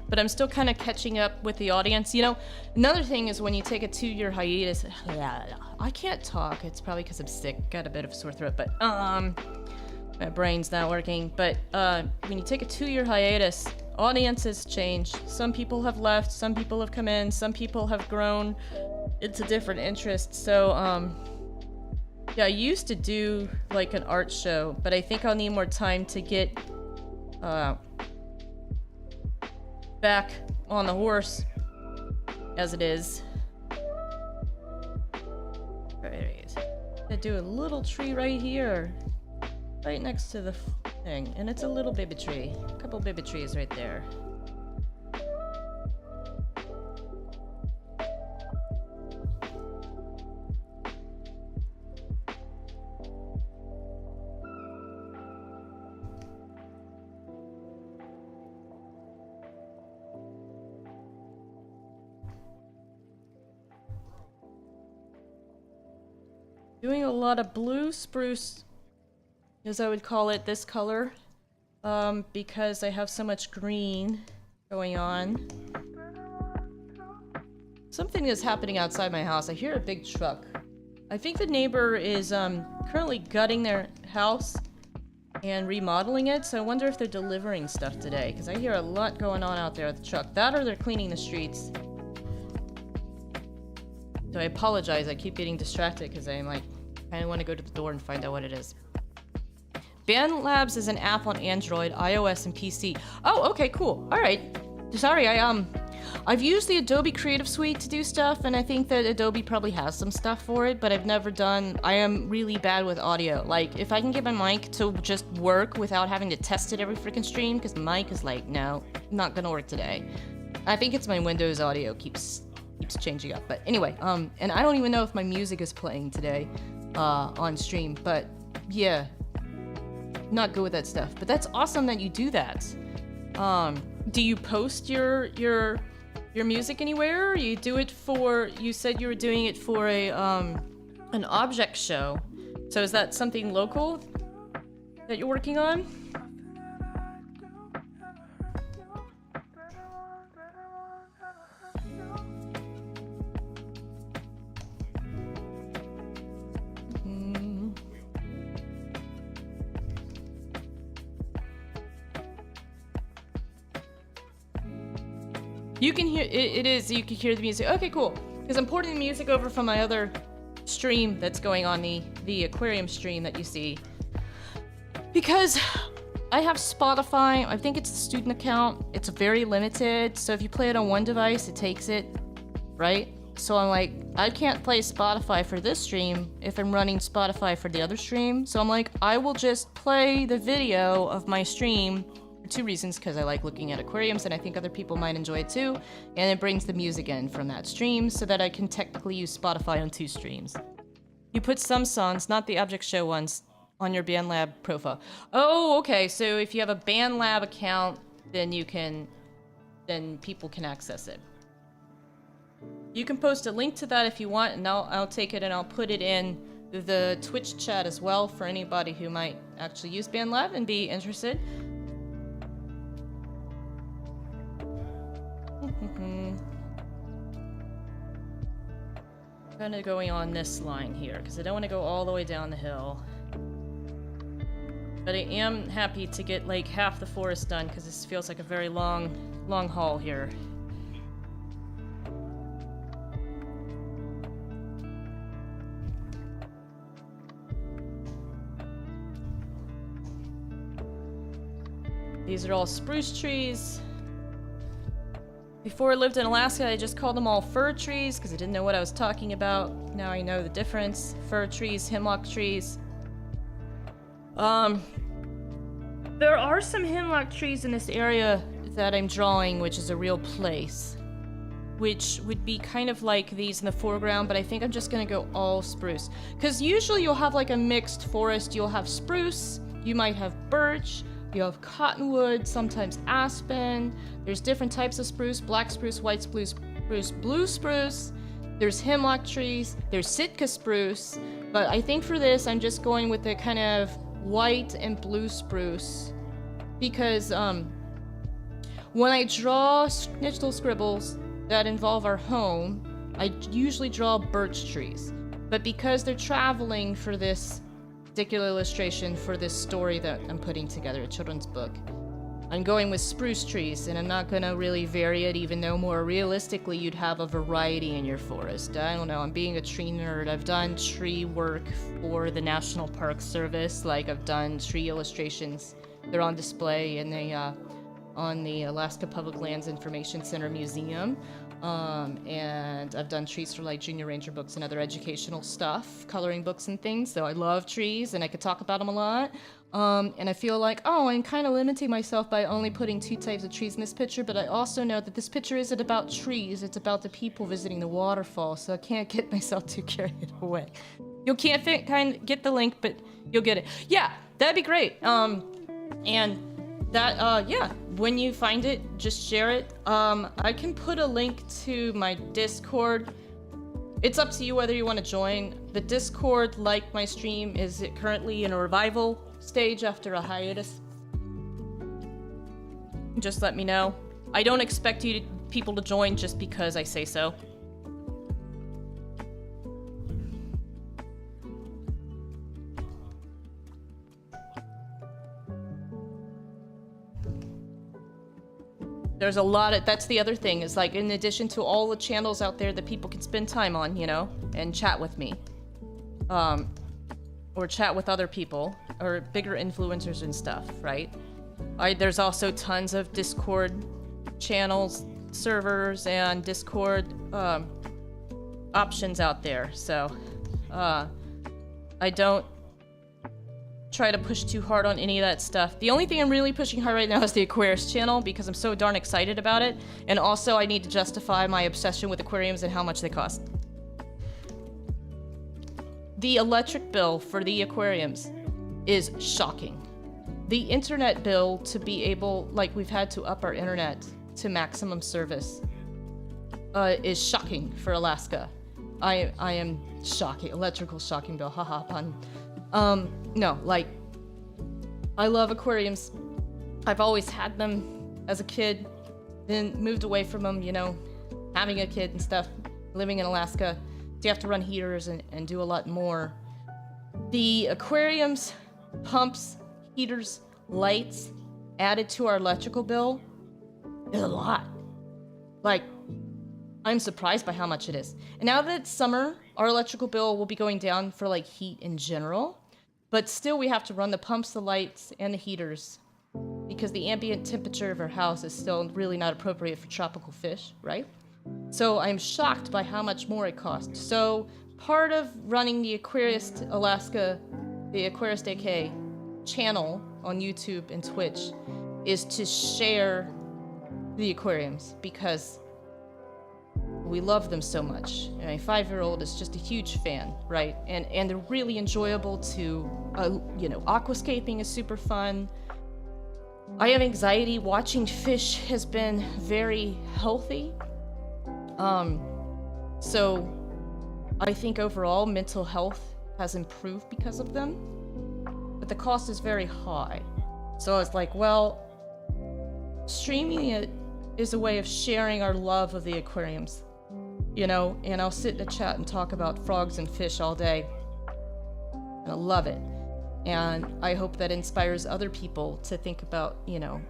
S2: but I'm still kind of catching up with the audience. You know, another thing is when you take a 2-year hiatus, I can't talk. It's probably because I'm sick, got a bit of a sore throat, but my brain's not working. But when you take a 2-year hiatus, audiences change. Some people have left, some people have come in, some people have grown into different interests. So yeah, I used to do like an art show, but I think I'll need more time to get back on the horse as it is. Alright, I do a little tree right here, right next to the thing, and it's a little baby tree. A couple baby trees right there. Doing a lot of blue spruce, as I would call it, this color, because I have so much green going on. Something is happening outside my house. I hear a big truck. I think the neighbor is currently gutting their house and remodeling it, so I wonder if they're delivering stuff today, because I hear a lot going on out there at the truck. That or they're cleaning the streets. So I apologize, I keep getting distracted because I'm like, I want to go to the door and find out what it is. BandLabs is an app on Android, iOS, and PC. Oh, okay, cool. All right. Sorry, I've used the Adobe Creative Suite to do stuff, and I think that Adobe probably has some stuff for it, but I've never done. I am really bad with audio. Like, if I can get my mic to just work without having to test it every freaking stream, because the mic is like, no, not gonna work today. I think it's my Windows audio keeps changing up. But anyway, and I don't even know if my music is playing today on stream, but yeah, not good with that stuff. But that's awesome that you do that. Do you post your music anywhere? You do it for, you said you were doing it for a an object show. So is that something local that you're working on? You can hear it is you can hear the music. Okay, cool. Because I'm porting the music over from my other stream that's going on, the aquarium stream that you see. Because I have Spotify. I think it's a student account. It's very limited. So if you play it on one device, it takes it, right? So I'm like, I can't play Spotify for this stream if I'm running Spotify for the other stream. So I'm like, I will just play the video of my stream. 2 reasons, because I like looking at aquariums and I think other people might enjoy it too, and it brings the music in from that stream so that I can technically use Spotify on 2 streams. You put some songs, not the Object Show ones, on your BandLab profile. Oh, okay, so if you have a BandLab account, then people can access it. You can post a link to that if you want, and I'll take it and I'll put it in the Twitch chat as well for anybody who might actually use BandLab and be interested. Kind of going on this line here because I don't want to go all the way down the hill, but I am happy to get like half the forest done because this feels like a very long haul here. These are all spruce trees. Before I lived in Alaska, I just called them all fir trees because I didn't know what I was talking about. Now I know the difference. Fir trees, hemlock trees. There are some hemlock trees in this area that I'm drawing, which is a real place. Which would be kind of like these in the foreground, but I think I'm just gonna go all spruce. Because usually you'll have like a mixed forest. You'll have spruce, you might have birch, you have cottonwood, sometimes aspen. There's different types of spruce, black spruce, white spruce, blue spruce. There's hemlock trees, there's Sitka spruce. But I think for this, I'm just going with the kind of white and blue spruce because When I draw Schnitzel scribbles that involve our home, I usually draw birch trees. But because they're traveling for this particular illustration for this story that I'm putting together, a children's book, I'm going with spruce trees, and I'm not going to really vary it, even though more realistically you'd have a variety in your forest. I don't know, I'm being a tree nerd. I've done tree work for the National Park Service, like I've done tree illustrations. They're on display in on the Alaska Public Lands Information Center Museum. And I've done trees for like Junior Ranger books and other educational stuff, coloring books and things, so I love trees and I could talk about them a lot. And I feel like, oh, I'm kind of limiting myself by only putting 2 types of trees in this picture, but I also know that this picture isn't about trees, it's about the people visiting the waterfall, so I can't get myself too carried away. You can't get the link, but you'll get it. Yeah, that'd be great. And that, yeah, when you find it, just share it. I can put a link to my Discord. It's up to you whether you want to join. The Discord, like my stream, is currently in a revival stage after a hiatus. Just let me know. I don't expect people to join just because I say so. There's a lot of, that's the other thing, is like, in addition to all the channels out there that people can spend time on, you know, and chat with me, or chat with other people, or bigger influencers and stuff, right? There's also tons of Discord channels, servers, and Discord options out there, so I don't try to push too hard on any of that stuff. The only thing I'm really pushing hard right now is the Aquarius channel because I'm so darn excited about it, and also I need to justify my obsession with aquariums and how much they cost. The electric bill for the aquariums is shocking. The internet bill, to be able, like, we've had to up our internet to maximum service, is shocking for Alaska. I am shocking. Electrical shocking bill, haha, pun. No, like, I love aquariums. I've always had them as a kid, then moved away from them, you know, having a kid and stuff, living in Alaska. So you have to run heaters and do a lot more. The aquariums, pumps, heaters, lights added to our electrical bill is a lot. Like, I'm surprised by how much it is. And now that it's summer, our electrical bill will be going down for like heat in general, but still we have to run the pumps, the lights, and the heaters because the ambient temperature of our house is still really not appropriate for tropical fish, right? So I'm shocked by how much more it costs. So part of running the Aquarius Alaska, the Aquarius AK channel on YouTube and Twitch is to share the aquariums because we love them so much. And my 5-year-old is just a huge fan, right? And they're really enjoyable to, you know, aquascaping is super fun. I have anxiety. Watching fish has been very healthy. So I think overall mental health has improved because of them, but the cost is very high. So it's like, well, streaming it is a way of sharing our love of the aquariums, you know, and I'll sit in a chat and talk about frogs and fish all day. And I love it. And I hope that inspires other people to think about, you know,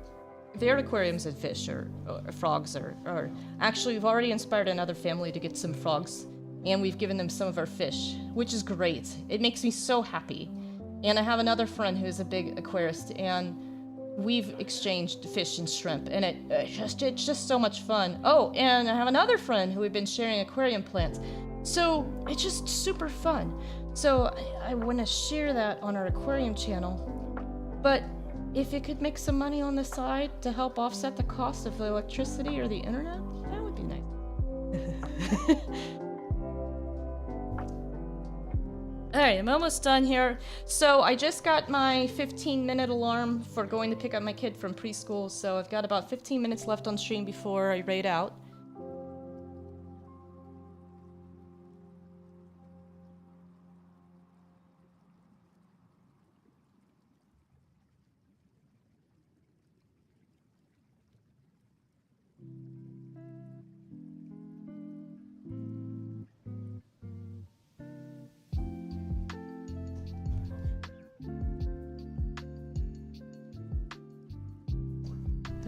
S2: their aquariums and fish or frogs or actually we've already inspired another family to get some frogs and we've given them some of our fish, which is great. It makes me so happy. And I have another friend who's a big aquarist and we've exchanged fish and shrimp and it's just so much fun. Oh, and I have another friend who we've been sharing aquarium plants. So it's just super fun. So I want to share that on our aquarium channel, but if it could make some money on the side to help offset the cost of the electricity or the internet, that would be nice. Alright, I'm almost done here. So I just got my 15-minute alarm for going to pick up my kid from preschool, so I've got about 15 minutes left on stream before I raid out.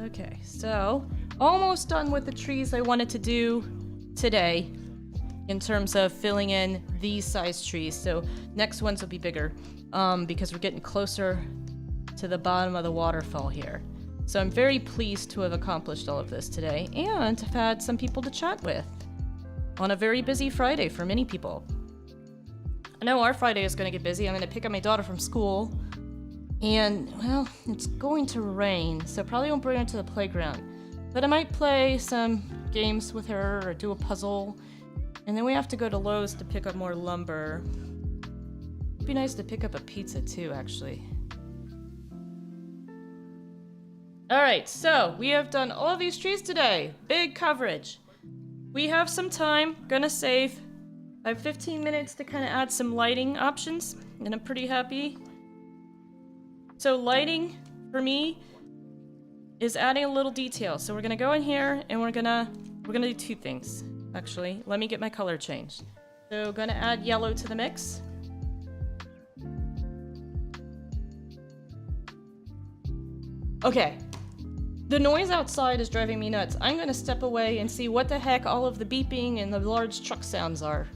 S2: Okay, so almost done with the trees I wanted to do today in terms of filling in these size trees. So next ones will be bigger because we're getting closer to the bottom of the waterfall here. So I'm very pleased to have accomplished all of this today and have had some people to chat with on a very busy Friday for many people. I know our Friday is going to get busy. I'm going to pick up my daughter from school and, well, it's going to rain, so probably won't bring her to the playground. But I might play some games with her or do a puzzle. And then we have to go to Lowe's to pick up more lumber. It'd be nice to pick up a pizza too, actually. Alright, so we have done all of these trees today. Big coverage. We have some time, gonna save. I have 15 minutes to kind of add some lighting options, and I'm pretty happy. So lighting, for me, is adding a little detail. So we're gonna go in here, and we're gonna do two things, actually. Let me get my color changed. So gonna add yellow to the mix. Okay. The noise outside is driving me nuts. I'm gonna step away and see what the heck all of the beeping and the large truck sounds are.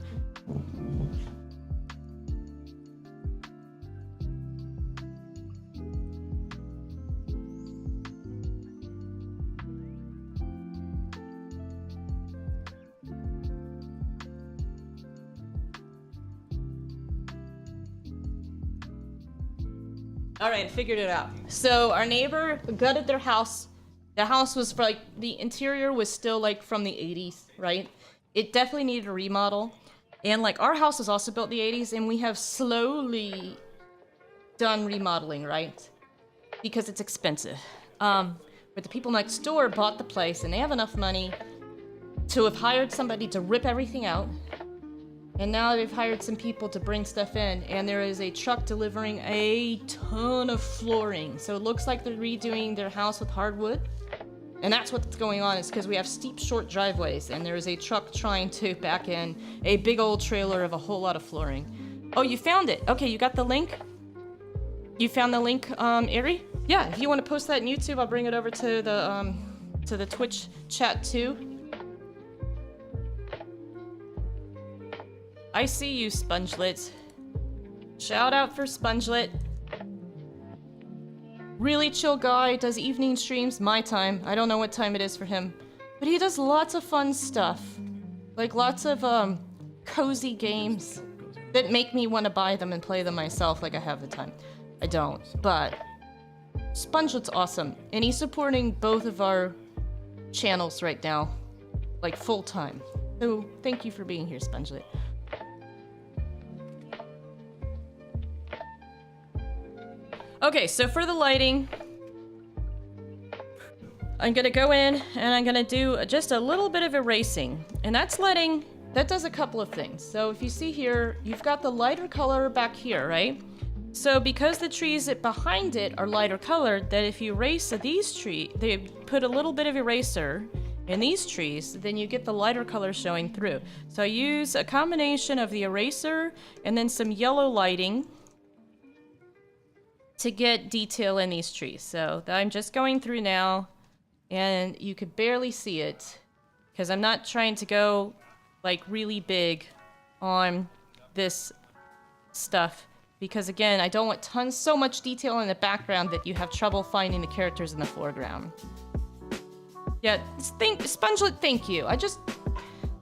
S2: All right, I figured it out. So our neighbor gutted their house. The house was like, the interior was still like from the 80s, right? It definitely needed a remodel. And like our house was also built in the 80s and we have slowly done remodeling, right? Because it's expensive. But the people next door bought the place and they have enough money to have hired somebody to rip everything out. And now they've hired some people to bring stuff in, and there is a truck delivering a ton of flooring. So it looks like they're redoing their house with hardwood. And that's what's going on, is because we have steep, short driveways, and there is a truck trying to back in a big old trailer of a whole lot of flooring. Oh, you found it. Okay, you got the link? You found the link, Ari? Yeah, if you want to post that in YouTube, I'll bring it over to the Twitch chat too. I see you, Spongelet. Shout out for Spongelet. Really chill guy, does evening streams, my time. I don't know what time it is for him. But he does lots of fun stuff. Like lots of cozy games that make me want to buy them and play them myself like I have the time. I don't, but Spongelet's awesome. And he's supporting both of our channels right now, like full time. So thank you for being here, Spongelet. Okay, so for the lighting, I'm gonna go in and I'm gonna do just a little bit of erasing. And that does a couple of things. So if you see here, you've got the lighter color back here, right? So because the trees behind it are lighter colored, that if you erase these trees, they put a little bit of eraser in these trees, then you get the lighter color showing through. So I use a combination of the eraser and then some yellow lighting to get detail in these trees. So I'm just going through now, and you could barely see it because I'm not trying to go like really big on this stuff because again, I don't want so much detail in the background that you have trouble finding the characters in the foreground. Yeah, Spongelet, thank you.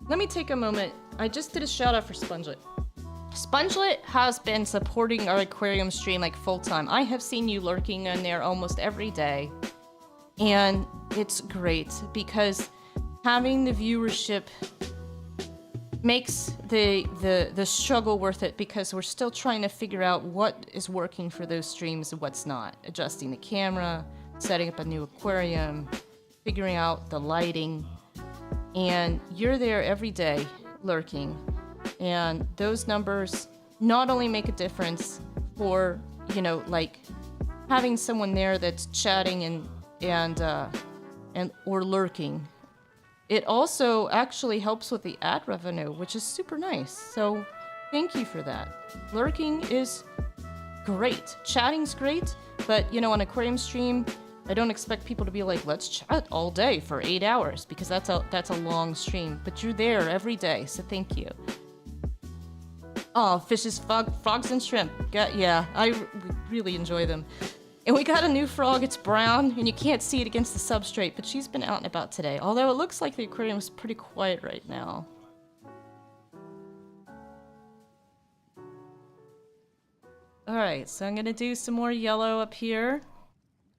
S2: Let me take a moment. I just did a shout out for Spongelet. Spongelet has been supporting our aquarium stream like full time. I have seen you lurking in there almost every day. And it's great because having the viewership makes the struggle worth it because we're still trying to figure out what is working for those streams and what's not. Adjusting the camera, setting up a new aquarium, figuring out the lighting. And you're there every day lurking. And those numbers not only make a difference for, like having someone there that's chatting and or lurking. It also actually helps with the ad revenue, which is super nice. So thank you for that. Lurking is great. Chatting's great, but on aquarium stream, I don't expect people to be like, let's chat all day for 8 hours, because that's a long stream. But you're there every day, so thank you. Oh, fishes, frogs, and shrimp. Yeah, I really enjoy them. And we got a new frog. It's brown, and you can't see it against the substrate, but she's been out and about today. Although it looks like the aquarium is pretty quiet right now. Alright, so I'm gonna do some more yellow up here.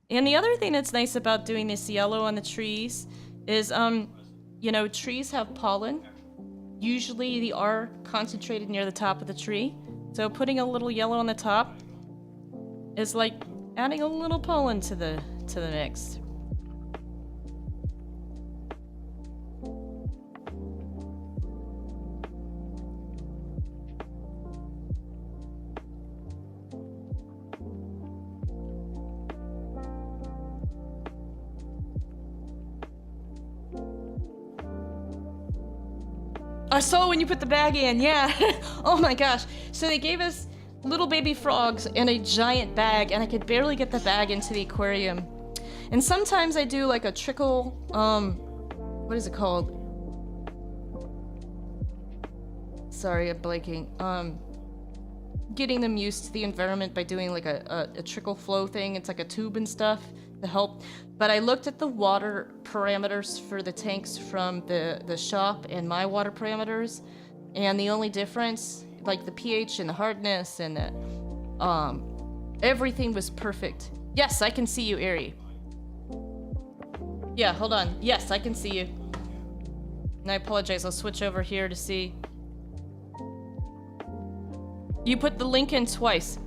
S2: And the other thing that's nice about doing this yellow on the trees is, you know, trees have pollen. Usually they are concentrated near the top of the tree. So putting a little yellow on the top is like adding a little pollen to the mix. I saw when you put the bag in, yeah. Oh my gosh. So they gave us little baby frogs in a giant bag, and I could barely get the bag into the aquarium. And sometimes I do like a trickle, what is it called? Sorry, I'm blanking. Getting them used to the environment by doing like a trickle flow thing. It's like a tube and stuff to help. But I looked at the water parameters for the tanks from the shop and my water parameters, and the only difference, like the pH and the hardness and the, everything was perfect. Yes, I can see you, Ari. Yeah, hold on. Yes, I can see you. And I apologize, I'll switch over here to see. You put the link in twice.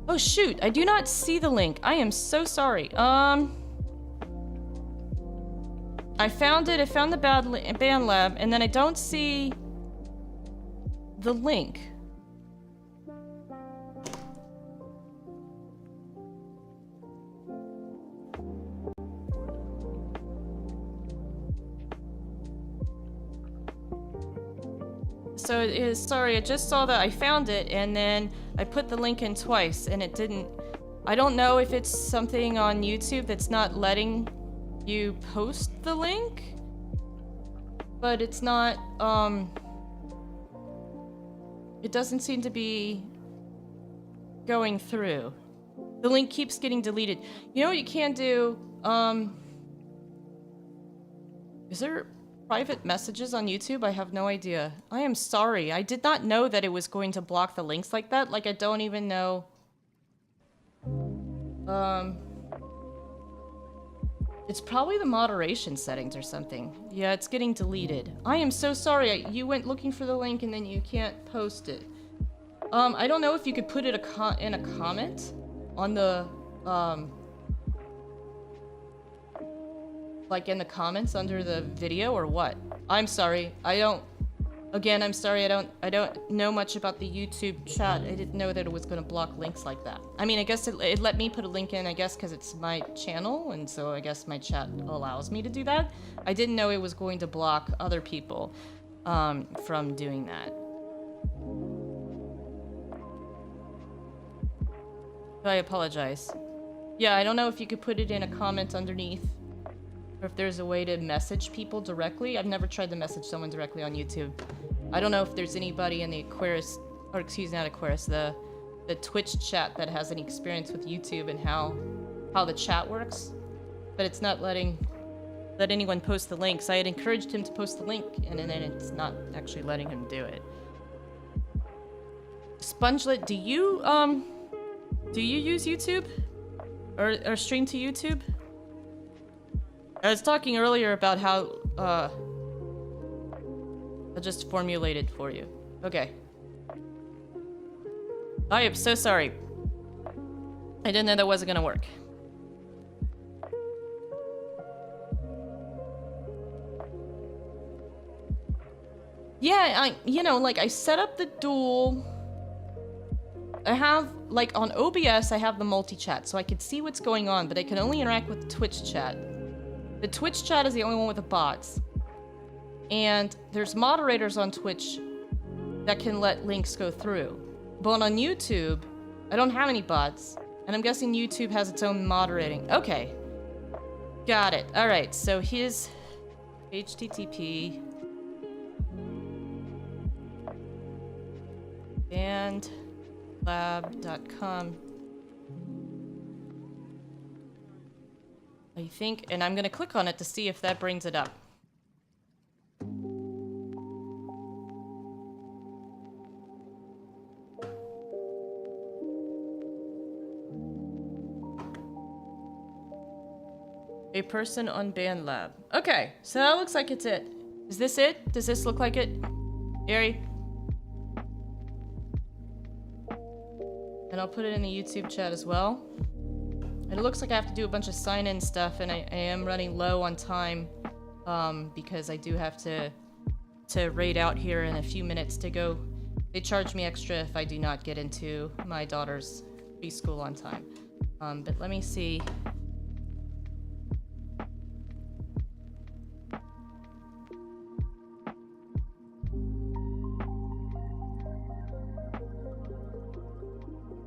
S2: Oh shoot, I do not see the link. I am so sorry. I found it, I found the band lab, and then I don't see the link. So it is, sorry, I just saw that I found it, and then I put the link in twice, and it didn't. I don't know if it's something on YouTube that's not letting you post the link, but it's not, it doesn't seem to be going through. The link keeps getting deleted. You know what you can do? Is there private messages on YouTube? I have no idea. I am sorry. I did not know that it was going to block the links like that. Like, I don't even know. It's probably the moderation settings or something. Yeah, it's getting deleted. I am so sorry. You went looking for the link and then you can't post it. I don't know if you could put it in a comment on the, like in the comments under the video or what? I'm sorry. Again, I'm sorry, I don't know much about the YouTube chat. I didn't know that it was gonna block links like that. I mean, I guess it let me put a link in, I guess, because it's my channel, and so I guess my chat allows me to do that. I didn't know it was going to block other people from doing that. I apologize. Yeah, I don't know if you could put it in a comment underneath, or if there's a way to message people directly. I've never tried to message someone directly on YouTube. I don't know if there's anybody in the Aquarius, or excuse me, not Aquarius, the Twitch chat that has any experience with YouTube and how the chat works. But it's not letting anyone post the links. I had encouraged him to post the link, and then it's not actually letting him do it. Spongelet, do you use YouTube? Or stream to YouTube? I was talking earlier about how, I'll just formulate it for you. Okay. I am so sorry. I didn't know that wasn't gonna work. Yeah, you know, like, I set up the dual. I have, like, on OBS, I have the multi-chat, so I could see what's going on, but I can only interact with the Twitch chat. The Twitch chat is the only one with the bots. And there's moderators on Twitch that can let links go through. But on YouTube, I don't have any bots. And I'm guessing YouTube has its own moderating. Okay. Got it. All right, so here's HTTP bandlab.com. I think, and I'm gonna click on it to see if that brings it up. A person on BandLab. Okay, so that looks like it's it. Is this it? Does this look like it? Ari? And I'll put it in the YouTube chat as well. And it looks like I have to do a bunch of sign-in stuff, and I am running low on time because I do have to raid out here in a few minutes to go. They charge me extra if I do not get into my daughter's preschool on time. But let me see.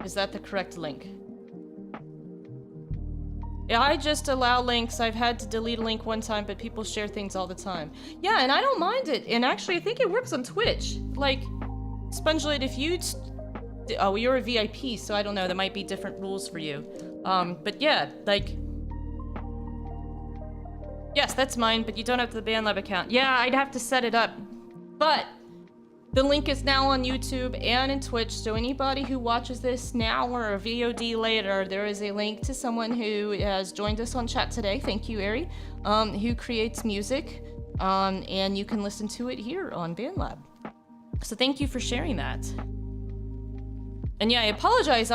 S2: Is that the correct link? Yeah, I just allow links. I've had to delete a link one time, but people share things all the time. Yeah, and I don't mind it. And actually, I think it works on Twitch. Like, SpongeLid, if you... Oh, well, you're a VIP, so I don't know. There might be different rules for you. But yeah, like... Yes, that's mine, but you don't have the BandLab account. Yeah, I'd have to set it up. But... the link is now on YouTube and in Twitch, so anybody who watches this now or a VOD later, there is a link to someone who has joined us on chat today, thank you, Ari, who creates music, and you can listen to it here on BandLab. So thank you for sharing that. And yeah, I apologize,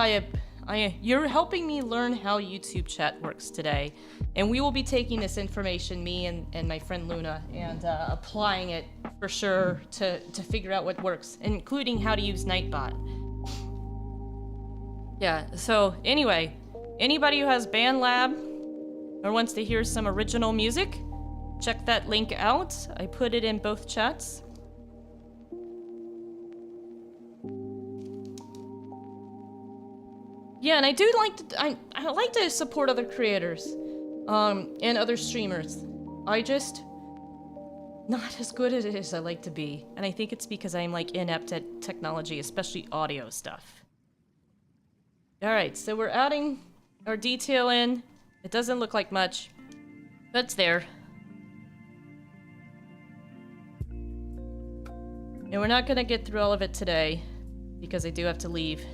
S2: you're helping me learn how YouTube chat works today, and we will be taking this information, me and my friend Luna, and applying it for sure to figure out what works, including how to use Nightbot. Yeah, so anyway, anybody who has BandLab or wants to hear some original music, check that link out. I put it in both chats. Yeah, and I do like to, I like to support other creators, and other streamers. I just, not as good as it is I like to be. And I think it's because I'm like inept at technology, especially audio stuff. All right, so we're adding our detail in. It doesn't look like much, but it's there. And we're not gonna get through all of it today because I do have to leave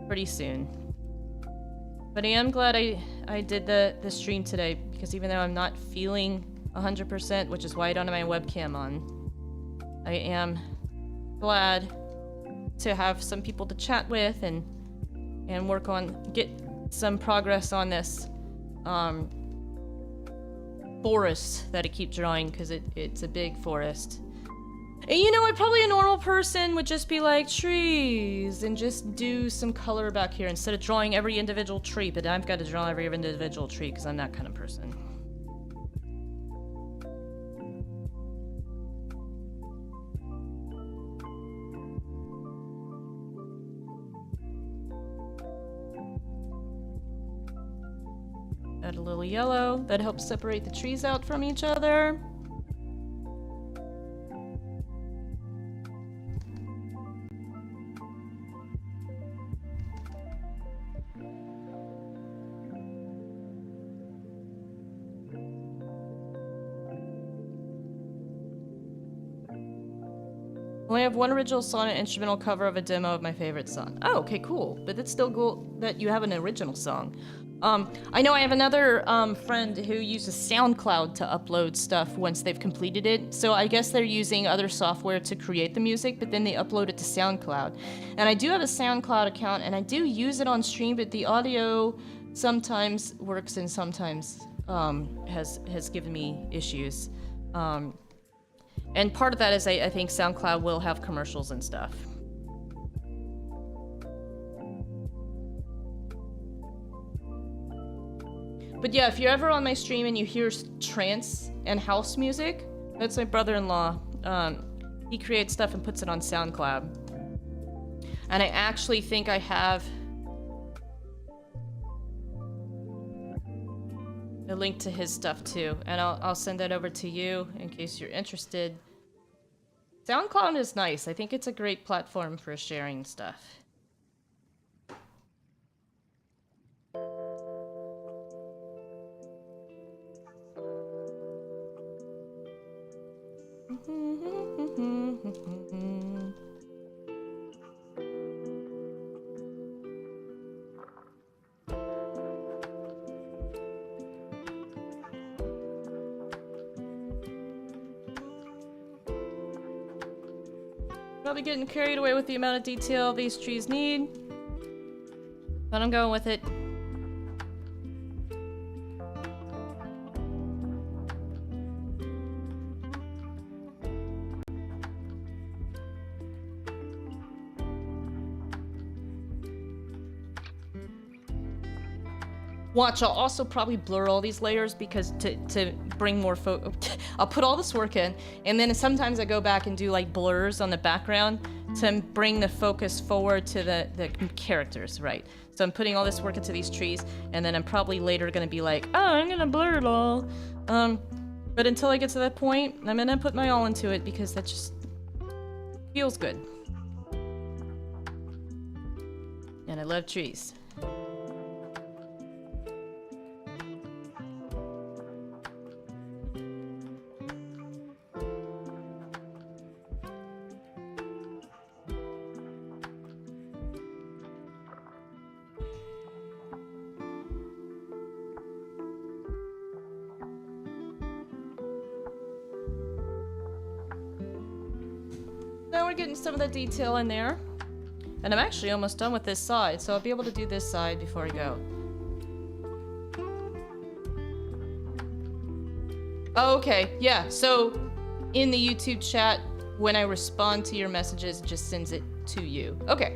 S2: pretty soon. But I am glad I did the stream today, because even though I'm not feeling 100%, which is why I don't have my webcam on, I am glad to have some people to chat with and work on, get some progress on this forest that I keep drawing, because it's a big forest. And you know what, probably a normal person would just be like, trees, and just do some color back here instead of drawing every individual tree, but I've got to draw every individual tree because I'm that kind of person. Add a little yellow, that helps separate the trees out from each other. Only have one original song and instrumental cover of a demo of my favorite song. Oh, okay, cool. But it's still cool that you have an original song. I know I have another friend who uses SoundCloud to upload stuff once they've completed it. So I guess they're using other software to create the music, but then they upload it to SoundCloud. And I do have a SoundCloud account, and I do use it on stream, but the audio sometimes works and sometimes has given me issues. And part of that is I think SoundCloud will have commercials and stuff. But yeah, if you're ever on my stream and you hear trance and house music, that's my brother-in-law. He creates stuff and puts it on SoundCloud. And I actually think I have... a link to his stuff too, and I'll send that over to you in case you're interested. SoundCloud is nice. I think it's a great platform for sharing stuff. Probably getting carried away with the amount of detail these trees need, but I'm going with it. Watch, I'll also probably blur all these layers because to bring more I'll put all this work in, and then sometimes I go back and do like blurs on the background to bring the focus forward to the characters, right? So I'm putting all this work into these trees, and then I'm probably later gonna be like, oh, I'm gonna blur it all. But until I get to that point, I'm gonna put my all into it because that just feels good. And I love trees. Now we're getting some of the detail in there. And I'm actually almost done with this side, so I'll be able to do this side before I go. Oh, okay, yeah, so in the YouTube chat, when I respond to your messages, it just sends it to you. Okay.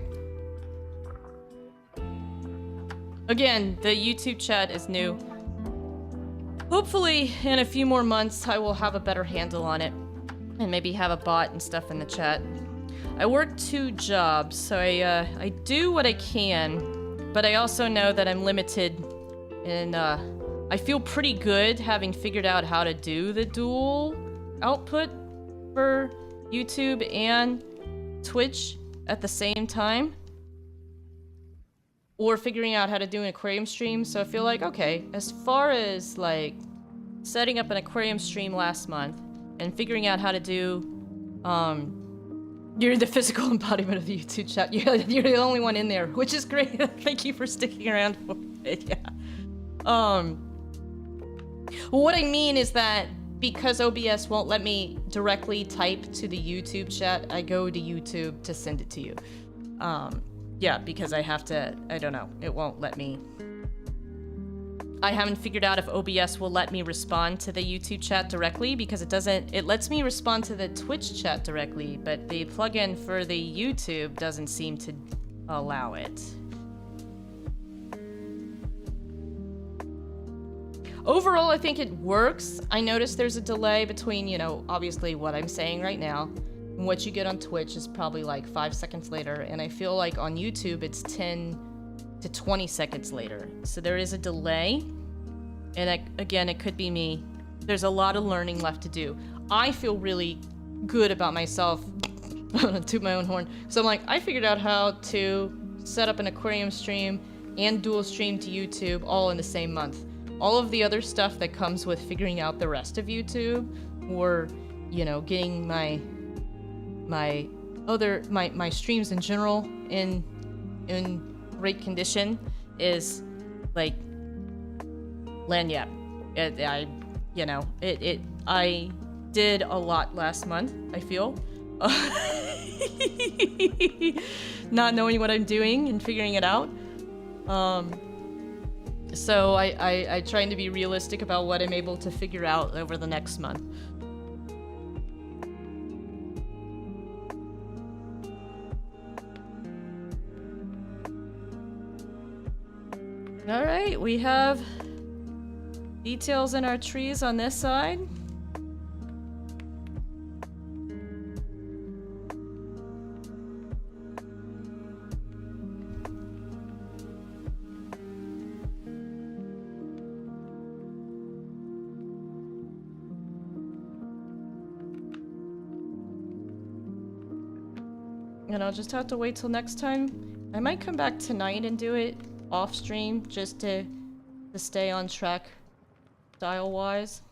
S2: Again, the YouTube chat is new. Hopefully, in a few more months, I will have a better handle on it. And maybe have a bot and stuff in the chat. I work 2 jobs, so I do what I can, but I also know that I'm limited, and I feel pretty good having figured out how to do the dual output for YouTube and Twitch at the same time, or figuring out how to do an aquarium stream. So I feel like, okay, as far as like setting up an aquarium stream last month and figuring out how to do, you're the physical embodiment of the YouTube chat. You're the only one in there, which is great. Thank you for sticking around for it, yeah. What I mean is that because OBS won't let me directly type to the YouTube chat, I go to YouTube to send it to you. Yeah, because I have to, I don't know, it won't let me. I haven't figured out if OBS will let me respond to the YouTube chat directly, because it lets me respond to the Twitch chat directly, but the plugin for the YouTube doesn't seem to allow it. Overall, I think it works. I noticed there's a delay between, you know, obviously what I'm saying right now, and what you get on Twitch is probably like 5 seconds later, and I feel like on YouTube it's 10 to 20 seconds later. So there is a delay, and again, it could be me. There's a lot of learning left to do. I feel really good about myself. I'm gonna toot my own horn. So I'm like, I figured out how to set up an aquarium stream and dual stream to YouTube all in the same month. All of the other stuff that comes with figuring out the rest of YouTube, or, you know, getting my streams in general in great condition is like lanyap. I did a lot last month, I feel. Not knowing what I'm doing and figuring it out. So I trying to be realistic about what I'm able to figure out over the next month. All right, we have details in our trees on this side. And I'll just have to wait till next time. I might come back tonight and do it off stream just to stay on track style-wise.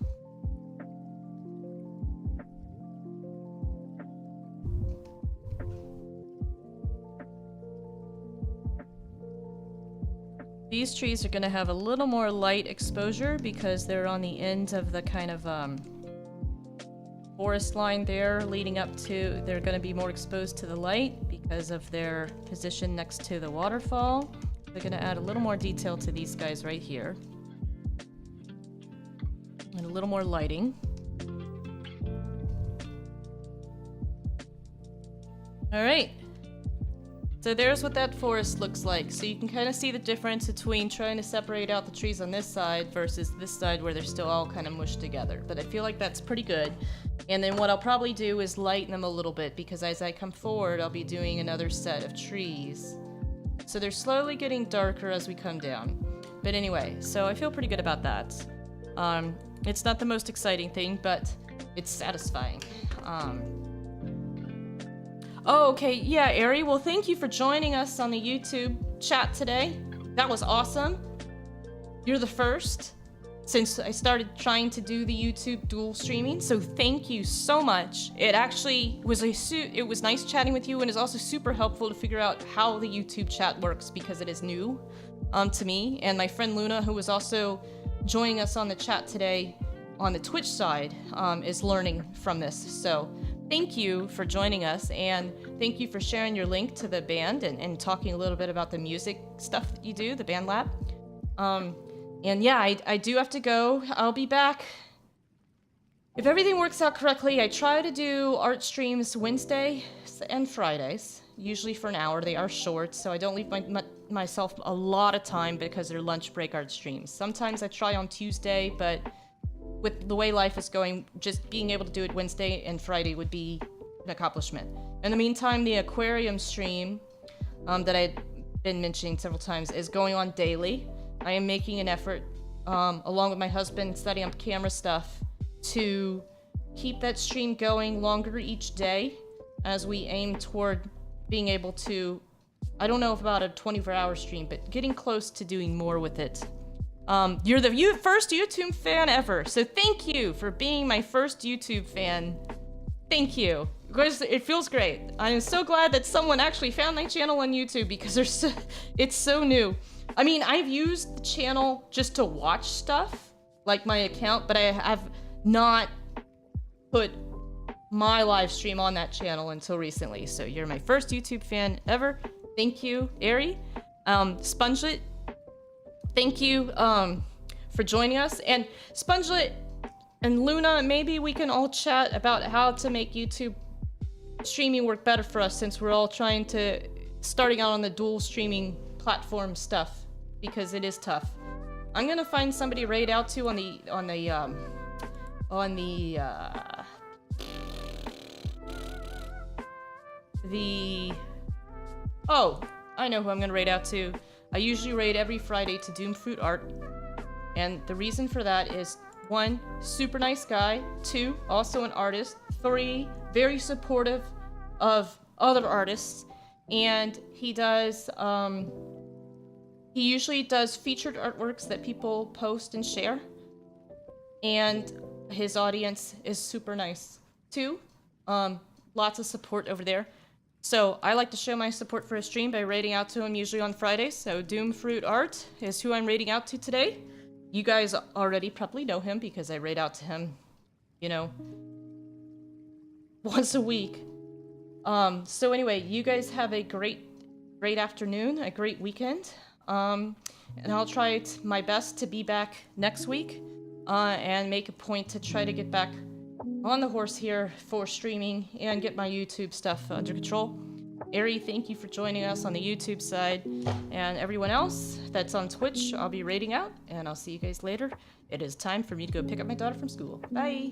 S2: These trees are going to have a little more light exposure because they're on the end of the kind of forest line there leading up to... They're going to be more exposed to the light because of their position next to the waterfall. They're going to add a little more detail to these guys right here. And a little more lighting. Alright. So there's what that forest looks like. So you can kind of see the difference between trying to separate out the trees on this side versus this side where they're still all kind of mushed together. But I feel like that's pretty good. And then what I'll probably do is lighten them a little bit because as I come forward, I'll be doing another set of trees. So they're slowly getting darker as we come down. But anyway, so I feel pretty good about that. It's not the most exciting thing, but it's satisfying. Oh, okay, yeah, Ari, well, thank you for joining us on the YouTube chat today. That was awesome. You're the first since I started trying to do the YouTube dual streaming, so thank you so much. It actually was it was nice chatting with you, and it's also super helpful to figure out how the YouTube chat works because it is new to me. And my friend Luna, who was also joining us on the chat today on the Twitch side, is learning from this. So thank you for joining us, and thank you for sharing your link to the band and talking a little bit about the music stuff that you do, the band lab. And yeah, I do have to go. I'll be back. If everything works out correctly, I try to do art streams Wednesday and Fridays, usually for an hour. They are short, so I don't leave myself a lot of time because they're lunch break art streams. Sometimes I try on Tuesday, but with the way life is going, just being able to do it Wednesday and Friday would be an accomplishment. In the meantime, the aquarium stream that I've been mentioning several times is going on daily. I am making an effort, along with my husband, setting up camera stuff, to keep that stream going longer each day as we aim toward being able to, I don't know if about a 24-hour stream, but getting close to doing more with it. You're the first YouTube fan ever, so thank you for being my first YouTube fan. Thank you. It feels great. I'm so glad that someone actually found my channel on YouTube because it's so new. I mean, I've used the channel just to watch stuff, like my account, but I have not put my live stream on that channel until recently. So you're my first YouTube fan ever. Thank you, Ari. Spongelet, thank you for joining us. And Spongelet and Luna, maybe we can all chat about how to make YouTube streaming work better for us, since we're all starting out on the dual streaming platform stuff, because it is tough. I'm gonna find somebody to raid out to oh, I know who I'm gonna raid out to. I usually raid every Friday to Doomfruit Art, and the reason for that is 1, super nice guy, 2, also an artist, 3, very supportive of other artists, and he usually does featured artworks that people post and share, and his audience is super nice too. Lots of support over there. So I like to show my support for his stream by raiding out to him usually on Fridays. So Doomfruit Art is who I'm raiding out to today. You guys already probably know him because I raid out to him, you know, once a week. So anyway, you guys have a great afternoon, a great weekend. And I'll try my best to be back next week, and make a point to try to get back on the horse here for streaming and get my YouTube stuff under control. Ari, thank you for joining us on the YouTube side, and everyone else that's on Twitch, I'll be raiding out, and I'll see you guys later. It is time for me to go pick up my daughter from school. Bye!